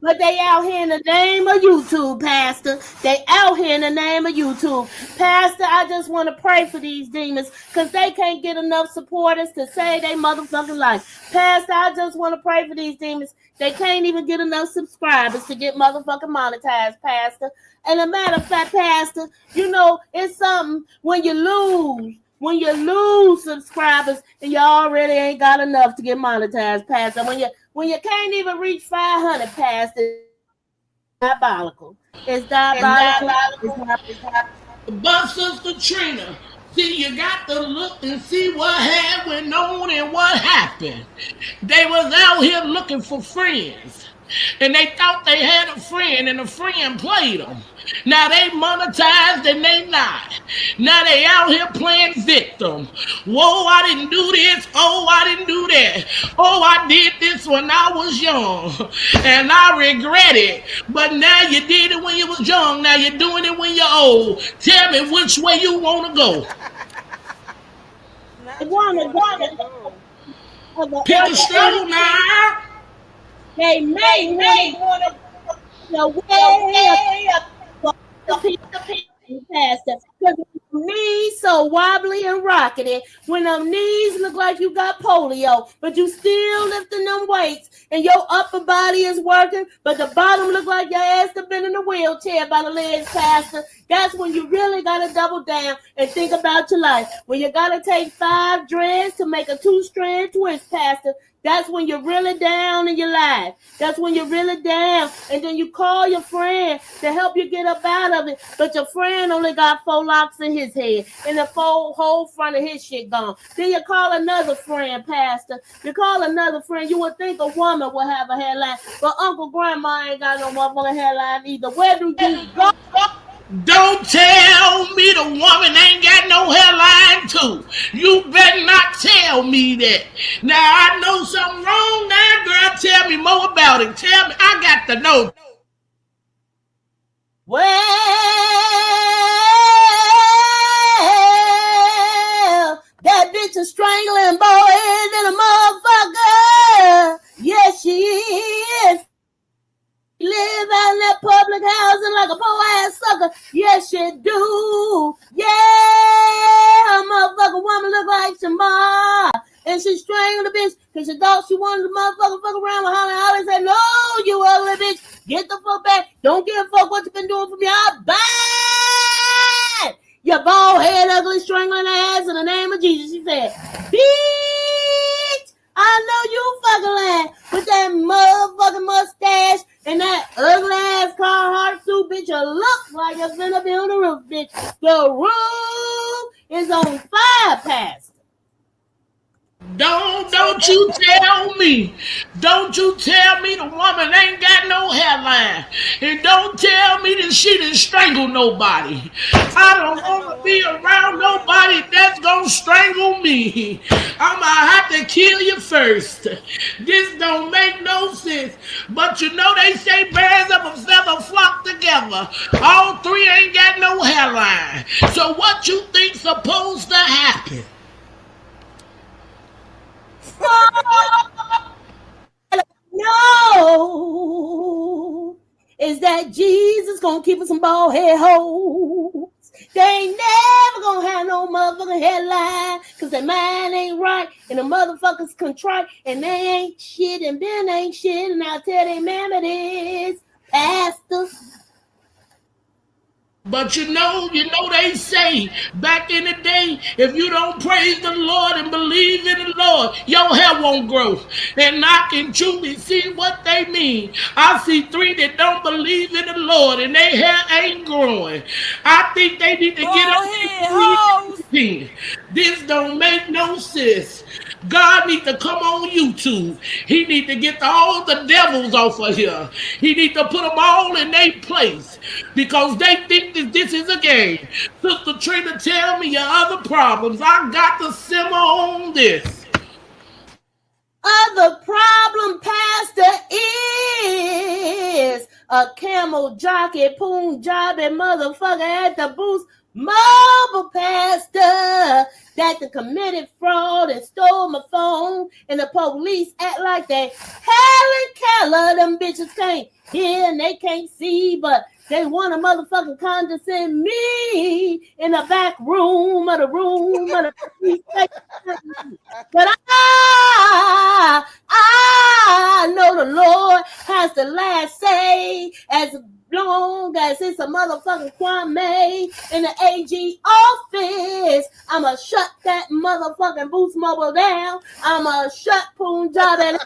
but they out here in the name of YouTube, Pastor. They out here in the name of YouTube. Pastor, I just want to pray for these demons because they can't get enough supporters to save their motherfucking life. Pastor, I just want to pray for these demons. They can't even get enough subscribers to get motherfucking monetized, Pastor. And a matter of fact, Pastor, you know, it's something when you lose subscribers and you already ain't got enough to get monetized, Pastor. When you can't even reach 500, Pastor, it's diabolical. It's diabolical. But Sister Trina, see, you got to look and see what had went on and what happened. They was out here looking for friends. And they thought they had a friend and a friend played them. Now they monetized and they not. Now they out here playing victim. Whoa, I didn't do this. Oh, I didn't do that. Oh, I did this when I was young. And I regret it. But now you did it when you was young. Now you're doing it when you're old. Tell me which way you want to go. Pick a struggle now. They may want to the way up the people, Pastor. Because when knees so wobbly and rockety, when them knees look like you got polio, but you still lifting them weights, and your upper body is working, but the bottom look like your ass have been in a wheelchair by the legs, Pastor. That's when you really gotta double down and think about your life. When you gotta take 5 dreads to make a 2-strand twist, Pastor. That's when you're really down in your life. That's when you're really down. And then you call your friend to help you get up out of it. But your friend only got 4 locks in his head. And the whole front of his shit gone. Then you call another friend, Pastor. You call another friend. You would think a woman would have a hairline. But Uncle Grandma ain't got no motherfucking hairline either. Where do you go? Don't tell me the woman ain't got no hairline too. You better not tell me that. Now I know something wrong now, girl. Tell me more about it. Tell me. I got to know. Well, that bitch is strangling boys in a motherfucker. Yes, she is. Yes, she do. Yeah, a motherfucking woman look like Shamar. And she strangled the bitch because she thought she wanted to motherfucker fuck around with Holly. Holly said, no, you ugly bitch. Get the fuck back. Don't give a fuck what you been doing for me. I'm bad. You bald head, ugly, strangling ass in the name of Jesus. She said, bitch, I know you fucking lying with that motherfucking mustache and that ugly ass Carhartt suit, bitch. You look like you're finna be on the roof, bitch. The roof is on fire, Pastor. Don't you tell me. Don't you tell me the woman ain't got no hairline. And don't tell me that she didn't strangle nobody. I don't want to be around nobody that's going to strangle me. I'm going to have to kill you first. This don't make no sense. But you know they say birds of a feather flock together. All three ain't got no hairline. So what you think supposed to happen? No, is that Jesus gonna keep us some bald head hoes? They ain't never gonna have no motherfucking headline because their mind ain't right and the motherfuckers contrite and they ain't shit and Ben ain't shit and I'll tell they mamma this, Pastor. But you know they say back in the day, if you don't praise the Lord and believe in the Lord, your hair won't grow. And I can truly see what they mean. I see three that don't believe in the Lord and their hair ain't growing. I think they need to get up Bald head and this don't make no sense. God need to come on YouTube. He need to get all the devils off of here. He need to put them all in their place because they think that this is a game. Sister Trina, tell me your other problems. I got to simmer on this. Other problem, Pastor, is a camel jockey, Punjabi motherfucker at the booth, mobile pastor that committed fraud and stole my phone, and the police act like they Helen Keller. Them bitches can't hear and they can't see, but they want to motherfucking condescend me in the back room of the police station. But I know the Lord has the last say as long as it's a motherfucking Kwame in the AG office. I'ma shut that motherfucking Boost Mobile down. I'ma shut Punjab and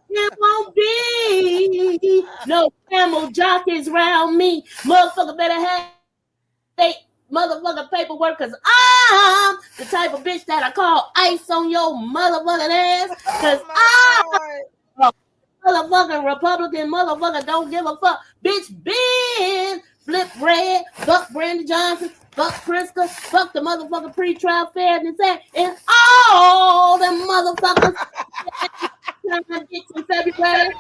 it won't be no camel jockeys around me. Motherfucker better have they motherfucking paperwork because I'm the type of bitch that I call ice on your motherfucking ass because I'm a motherfucking Republican motherfucker don't give a fuck. Bitch, Ben, Flip Red, fuck Brandon Johnson, fuck Priska, fuck the motherfucking pre-trial fairness act, and all them motherfuckers in February.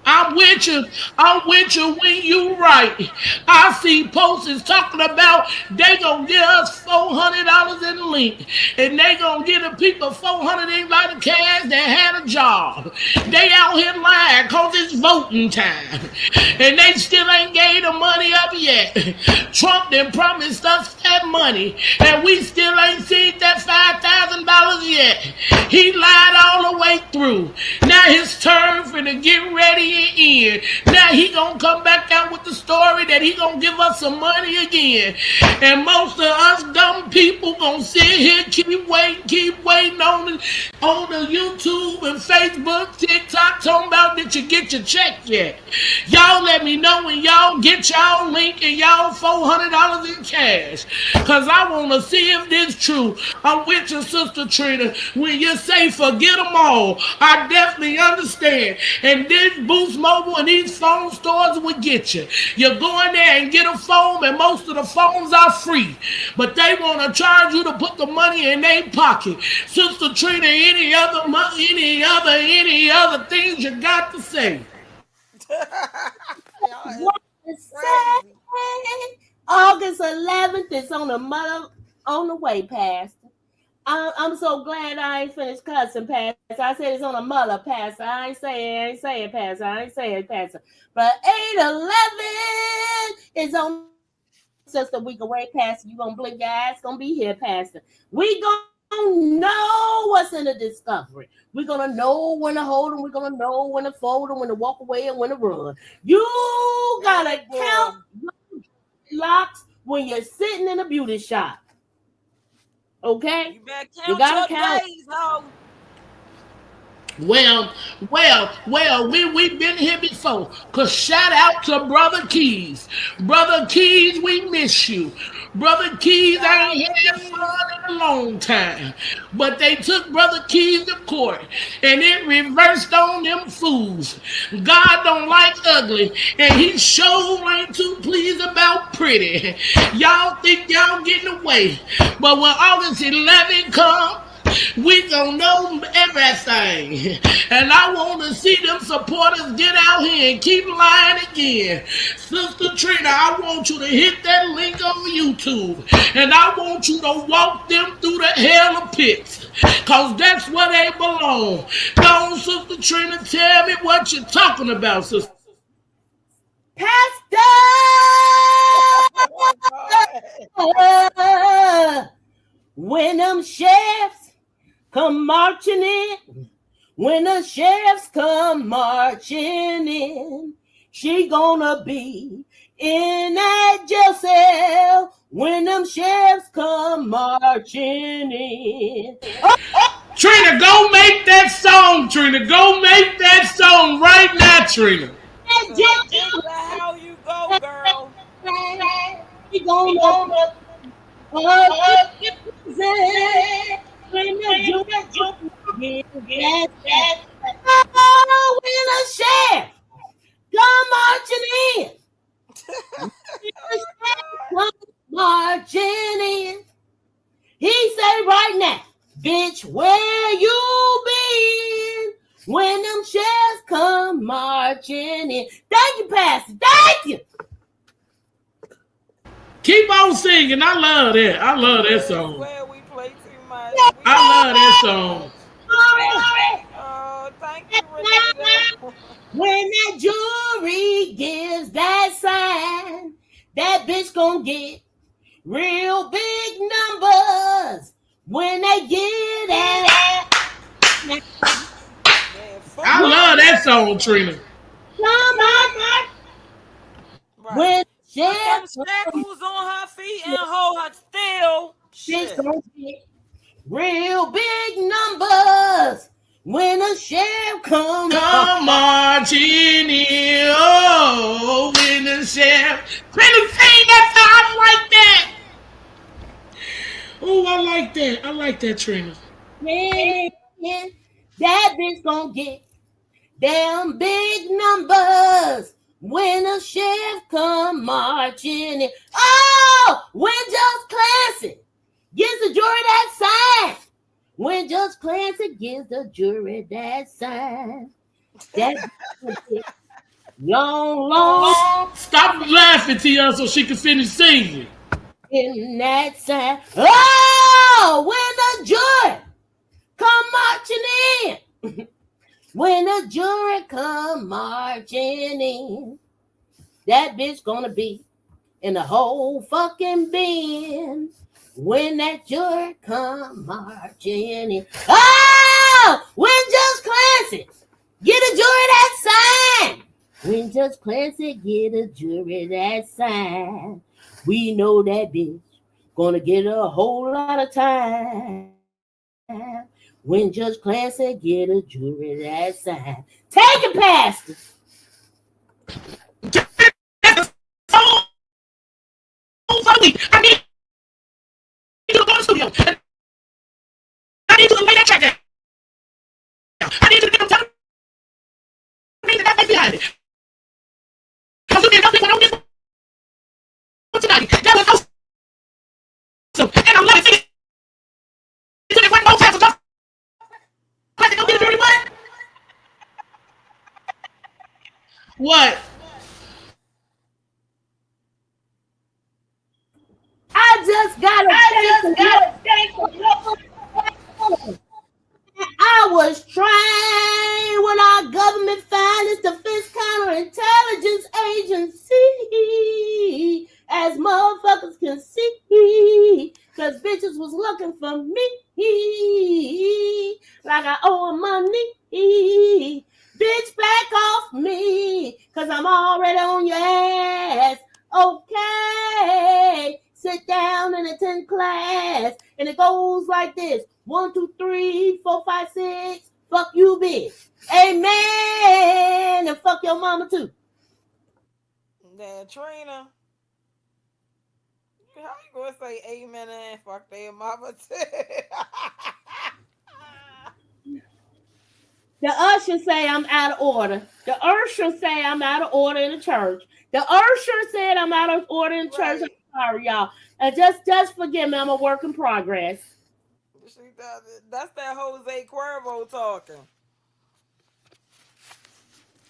I'm with you. I'm with you when you right. I see posters talking about they gonna give us $400 in the link, and they gonna give the people $400 in like cash that had a job. They out here lying cause it's voting time, and they still ain't gave the money up yet. Trump done promised us that money, and we still ain't seen that $5,000 yet. He lied all the way through. Now his turn for to get ready in. Now he gonna come back out with the story that he gonna give us some money again. And most of us dumb people gonna sit here, keep waiting on the YouTube and Facebook, TikTok, talking about did you get your check yet? Y'all let me know when y'all get y'all link and y'all $400 in cash. Cause I wanna see if this true. I'm with your sister Trina. When you say forget them all, I definitely understand. And this Boost Mobile and these phone stores will get you. You go in there and get a phone, and most of the phones are free. But they want to charge you to put the money in their pocket. Sister Trina, any other things you got to say? What to say? August 11th is on the way, Pastor. I'm so glad I ain't finished cussing, Pastor. I said it's on a mother, Pastor. I ain't saying Pastor. But 8/11 is on sister, we can wait, Pastor. You gonna blink your eyes, gonna be here, Pastor. We gonna know what's in the discovery. We're gonna know when to hold them. We're gonna know when to fold them, when to walk away, and when to run. You gotta count locks when you're sitting in a beauty shop. Okay, You better you count gotta your count. days, ho. Well, we've been here before. Cause shout out to Brother Keys. Brother Keys, we miss you. Brother Keys, Shout I out ain't to had Keys. fun in a long time. But they took Brother Keys to court and it reversed on them fools. God don't like ugly, and he sure ain't too pleased about pretty. Y'all think y'all getting away. But when August 11 come, we gonna know everything. And I want to see them supporters get out here and keep lying again. Sister Trina, I want you to hit that link on YouTube. And I want you to walk them through the hell of pits. Cause that's where they belong. Go on, Sister Trina, tell me what you're talking about, sister. Pastor! Oh, When them sheriffs come marching in, when the sheriffs come marching in, she gonna be in that jail cell when them sheriffs come marching in. Trina, go make that song, Trina. Go make that song right now, Trina. Cause this is how you go, girl. She gonna be when the jury gets that. Oh, when the sheriff come marching in, the sheriff come marching in. He say right now, bitch, where you been? When them sheriffs come marching in. Thank you, Pastor. Thank you. Keep on singing. I love that. I love that This song. where we play too much. We I play love that too song. much. Glory. Oh, thank you, Renita. When that jury gives that sign, that bitch gonna get real big numbers. When they get that, Yeah, I love that song, Trina. right. when Put them sheriff shackles on her feet and hold her still. bitch Shit. gonna get real big numbers. When a sheriff comes, Come marching in. Oh, when the sheriff. Trina, sing that song like that. Oh, I like that. I like that, Trina. that bitch gonna get them big numbers. When a sheriff come marching in. Oh, when Just Clancy gives the jury that sign. When Just Clancy gives the jury that sign. That long Stop laughing, Tia, so she can finish singing. in that sign. Oh, when the jury come marching in. When the jury come marching in, that bitch gonna be in the whole fucking bin. When that jury come marching in. Oh, when Just Clancy get a jury that sign. When Just Clancy get a jury that sign, we know that bitch gonna get a whole lot of time. When Judge Clancy get a jury that sign. Take it, Pastor. So funny. I need you to go to the studio. I need you to lay that track down. I need you to get them that face behind it. Because you did nothing on this one tonight. That was awesome. And I'm loving singing to that one more time. So just classic. Don't be the what? What? I just gotta thank the I was trained when our government finance defense counterintelligence agency as motherfuckers goes looking for me like I owe him money. Bitch, back off me, cause I'm already on your ass. Okay, sit down and attend class. And it goes like this: 1, 2, 3, 4, 5, 6. Fuck you, bitch. Amen. And fuck your mama too. Then Trina, how you gonna say amen and fuck their mama too? The usher say I'm out of order. The usher say I'm out of order in the church. The usher said I'm out of order in church. Right. I'm sorry, y'all. Just forgive me. I'm a work in progress. That's that Jose Cuervo talking.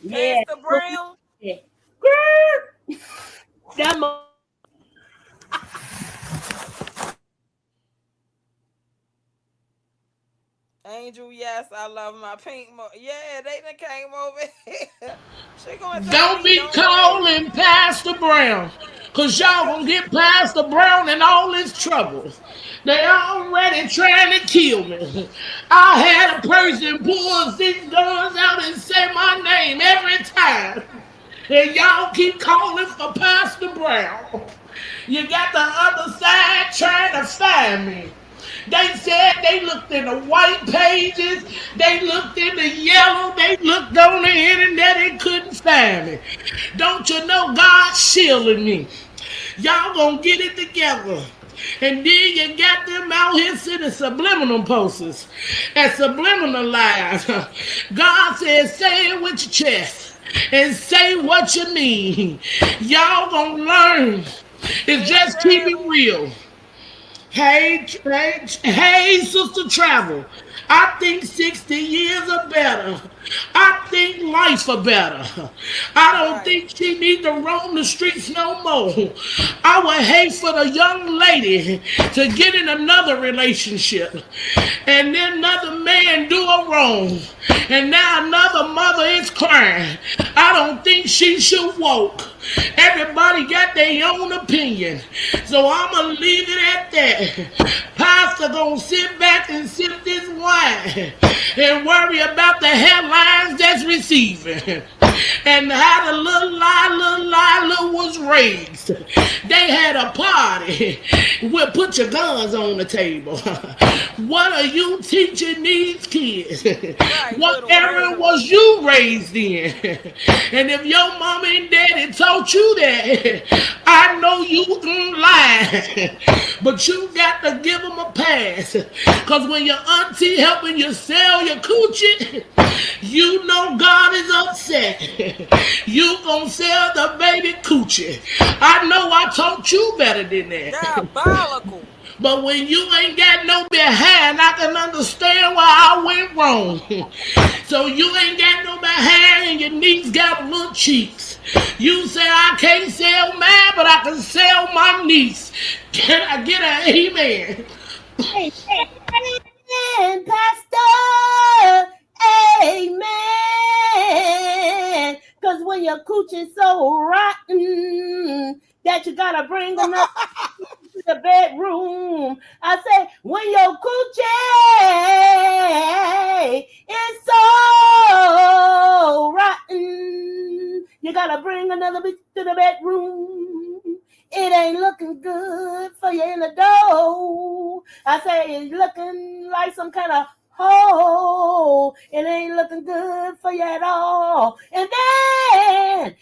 Yeah. Pastor Brown. Yeah. That Angel, yes, I love my pink. Yeah, they done came over here. She gonna tell Don't me be don't do. calling Pastor Brown, cause y'all gonna get Pastor Brown in all his troubles. They already trying to kill me. I had a person pull 6 guns out and say my name every time. And y'all keep calling for Pastor Brown. You got the other side trying to find me. They said they looked in the white pages, they looked in the yellow, they looked on the internet and couldn't find me. Don't you know God's shielding me? Y'all gonna get it together. And then you got them out here sending subliminal posters and subliminal lies. God says, say it with your chest and say what you mean. Y'all gonna learn. It's Big just keep it Travel. real. Hey, Sister Travel. I think 60 years are better. I think life are better. I don't Right. think she need to roam the streets no more. I would hate for the young lady to get in another relationship and then another man do her wrong and now another mother is crying. I don't think she should walk. Everybody got their own opinion. So I'ma leave it at that. Pastor gonna sit back and sip this wine and worry about the headlines that's receiving. And how the little Lila was raised. They had a party. We'll put your guns on the table. What are you teaching these kids? Right, What little era murderer. was you raised in? And if your mom and daddy taught you that, I know you lying. But you got to give them a pass. Because when your auntie helping you sell your coochie, you know God is upset. You gonna sell the baby coochie. I know I taught you better than that. Diabolical. But when you ain't got no behind, I can understand why I went wrong. So you ain't got no behind and your knees got little cheeks. You say I can't sell mine, but I can sell my niece. Can I get an amen? Amen, Pastor. Amen. Because when your coochie's so rotten that you gotta bring another to the bedroom. I say, when your coochie is so rotten, you gotta bring another bitch to the bedroom. It ain't looking good for you in the dough. I say it's looking like some kind of hole. It ain't looking good for you at all. And then,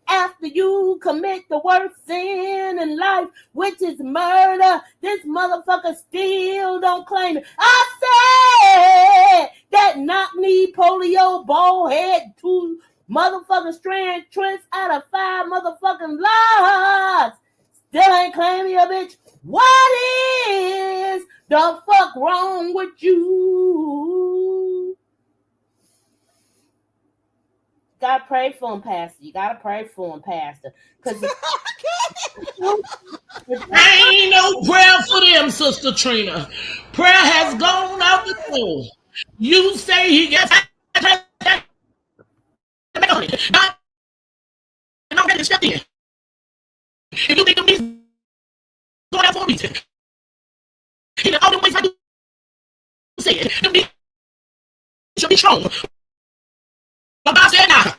after you commit the worst sin in life, which is murder, this motherfucker still don't claim it. I said that knock knee, polio, bald head, two motherfucking strand trends out of 5 motherfucking lives. Still ain't claiming your bitch. What is the fuck wrong with you? Gotta pray for him, Pastor. You gotta pray for him, Pastor. Because Ain't no prayer for them, Sister Trina. Prayer has gone out the door. You say he gets God already stepped in. If you think them niggas gonna go there for a reason. And all the ways I do say it, them niggas should be strong. But God said, nah.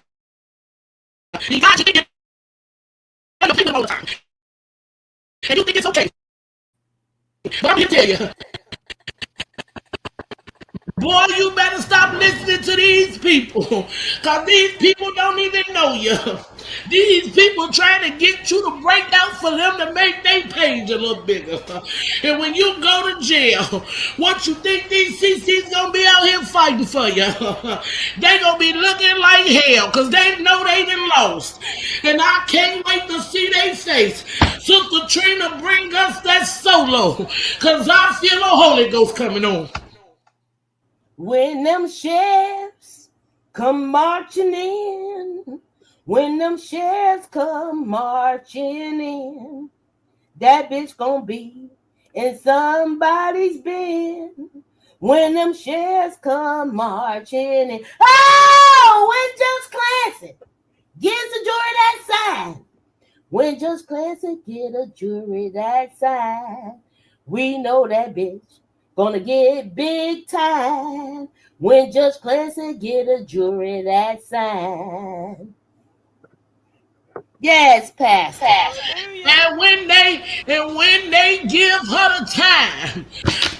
And God, you think you're thinking all the time. And you think it's okay. But I'm here to tell you, boy, you better stop listening to these people. Because these people don't even know you. These people trying to get you to break out for them to make their page a little bigger. And when you go to jail, what you think these CC's gonna be out here fighting for you? They gonna be looking like hell because they know they done lost. And I can't wait to see their face. Sister Trina, bring us that solo because I feel the Holy Ghost coming on. When them sheriffs come marching in, when them sheriffs come marching in, that bitch gonna be in somebody's bin. When them sheriffs come marching in, oh, when Just Clancy gets a jury that side, when Just Clancy get a jury that side, we know that bitch gonna get big time when Just Clancy get a jury that side. Yes, Pastor. And when they give her the time,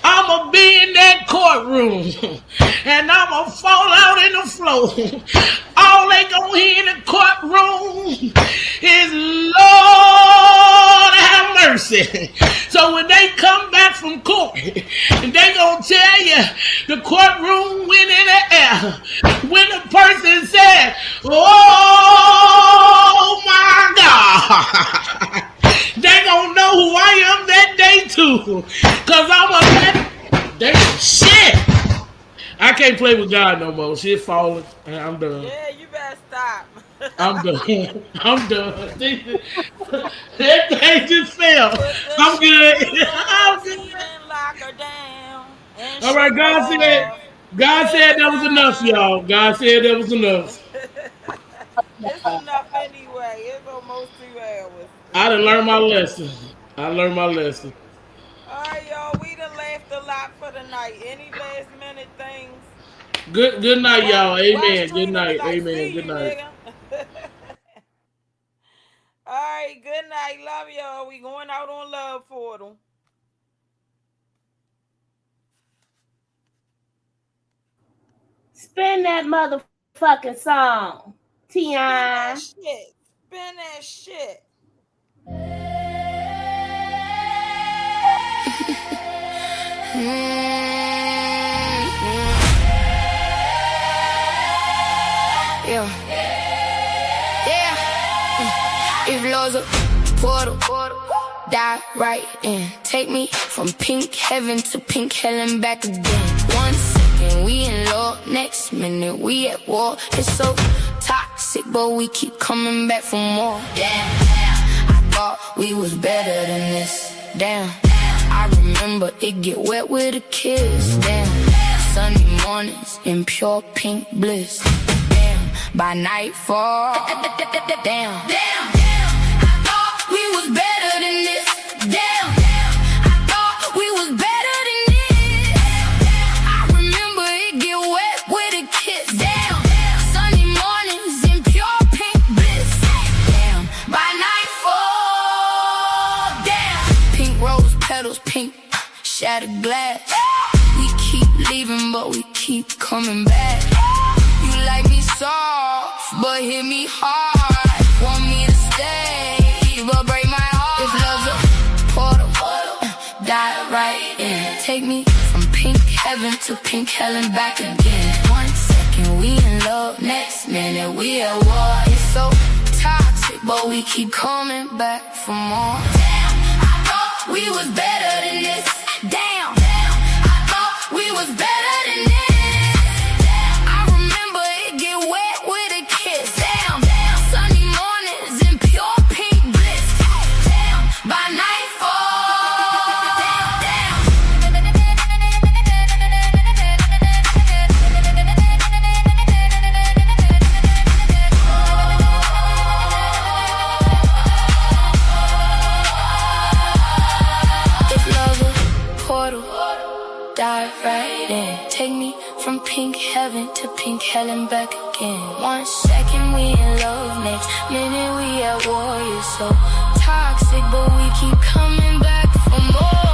I'ma be in that courtroom and I'ma fall out in the floor. All they gonna hear in the courtroom is Lord have mercy. So when they come back from court, they gonna tell you the courtroom went in the air when the person said, "Oh my God." They gonna know who I am that day too. Cause I'm a shit. I can't play with God no more. Shit falling. I'm done. Yeah, you better stop. I'm done. I'm done. That thing just fell. I'm good. I'm good. Lock her down. All right, God said that was enough, y'all. God said that was enough. It's enough anyway. It's almost 2 hours. I done learned my lesson. All right, y'all. We done laughed a lot for the night. Any last minute things? Good night, y'all. Amen. Watch Good Trina night. be like, Amen. "See Good you, night. nigga." All right, good night. Love y'all. We going out on Love Portal. Spin that motherfucking song, Tion. Spin that shit. Yeah. If love's a portal, dive right in. Take me from pink heaven to pink hell and back again. 1 second we in love, next minute we at war. It's so toxic, but we keep coming back for more. Damn, I thought we was better than this. Damn, I remember it get wet with a kiss. Damn, sunny mornings in pure pink bliss. Damn, by nightfall. Damn, I thought we was better than this. Damn, I thought we was better than this. I remember it get wet with a kiss. Damn, sunny mornings in pure pink bliss. Damn, by nightfall. Damn, pink rose petals, pink shattered glass. We keep leaving, but we keep coming back. You like me soft, but hit me hard. Want me to stay, but break my heart. If love's a portal, dive right in. Take me from pink heaven to pink hell and back again. 1 second we in love, next minute we at war. It's so toxic, but we keep coming back for more. Damn, I thought we was better than this. Damn, I thought we was better than this. I remember it get wet with a kiss. Damn, sunny mornings in pure pink bliss. Damn, by nightfall. Damn. portal, dive right in. Take me from pink heaven to pink hell and back again. 1 second we in love, next minute we at war. You're so toxic, but we keep coming back for more.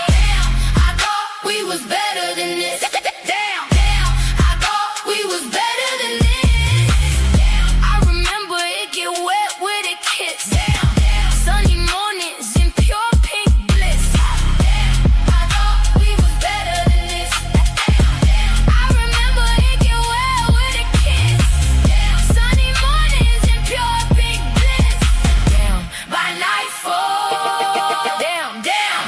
Damn, I thought we was better than this. Damn, I thought we was better than this. I remember it get wet with a kiss. Sunny mornings in pure pink bliss. I thought we was better than this. I remember it get wet with a kiss. Sunny mornings in pure pink bliss. Damn, by nightfall. Damn, damn.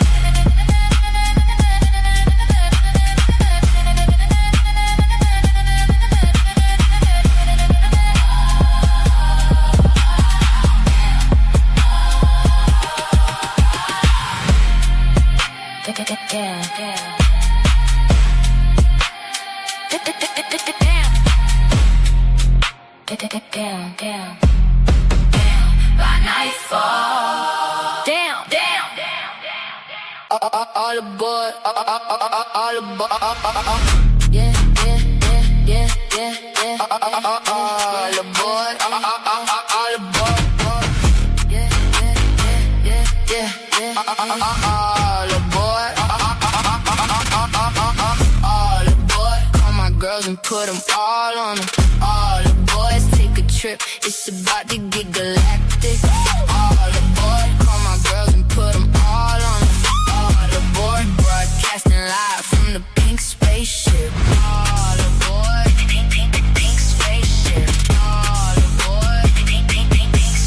Damn. By nightfall. Damn. All aboard. All aboard. Yeah. All aboard. All aboard. Yeah. All aboard. All aboard. Call my girls and put them all on them. All aboard. Take a trip. It's about to get galactic. All aboard. Call my girls and put them all on them. All aboard. Broadcasting live from the pink spaceship. All aboard. Pink spaceship. All aboard. Pink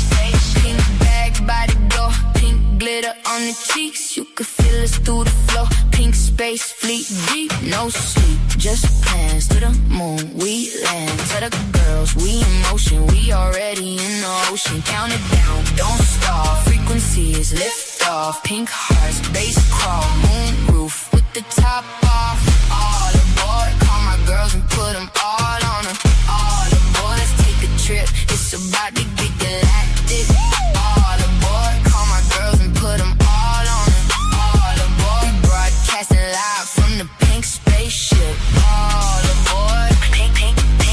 spaceship. Pink bag by the door. Pink glitter on the cheeks. You could feel us through the floor. Pink space fleet deep. No sleep. Just plans to the moon. We land. To the girls. We in motion. We already in the ocean. Count it down. Don't stop. Frequencies lift off. Pink hearts. Bass crawl. Moon roof. With the top off. All aboard. Call my girls and put them all on them. All aboard. Let's take a trip. It's about to get galactic. All aboard. Call my girls and put them all on them. All aboard. Broadcasting live from the pink spaceship. All aboard. Pink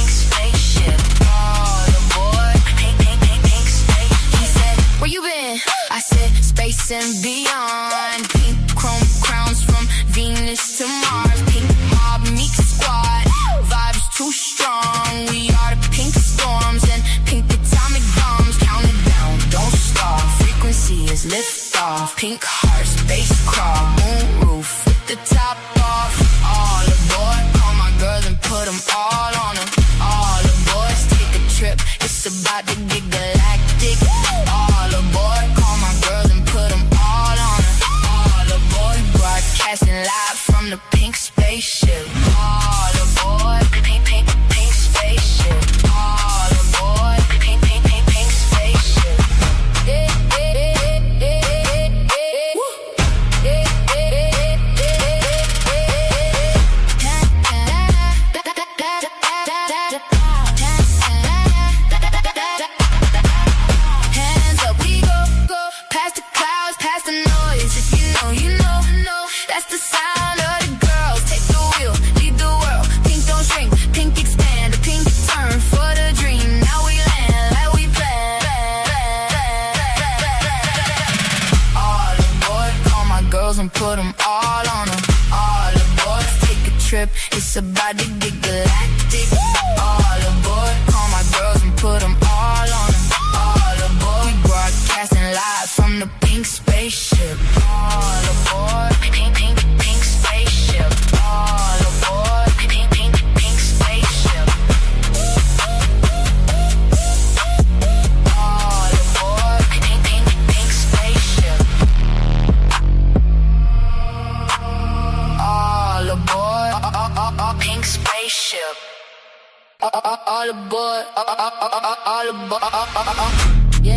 spaceship. All aboard. Pink spaceship. He said, where you been? I said, space and beyond. Pink chrome crowns from Venus to Mars. Pink mob Meeks squad. Vibes too strong. We are the pink storms and pink atomic bombs. Count it down, don't stop. Frequency is lift off. Pink hearts, space crawl. Moon roof with the top off. All aboard. Call my girls and put them all on them. All aboard. Let's take a trip. It's about to get galactic. All aboard. Call my girls and put them all on them. All aboard. Broadcasting live from the pink spaceship. All aboard. Pink spaceship. All aboard. Pink spaceship. Hands up, we go past the clouds, past the noise. If you know, that's the sound of the girls. Take the wheel, lead the world. Pink don't shrink, pink expand, pink turn for the dream. Now we land like we planned. All aboard, call my girls and put them all on them. All aboard, take a trip. It's about to get galactic. All aboard, call my girls and put them all on them. All aboard, we broadcasting live from the pink spaceship.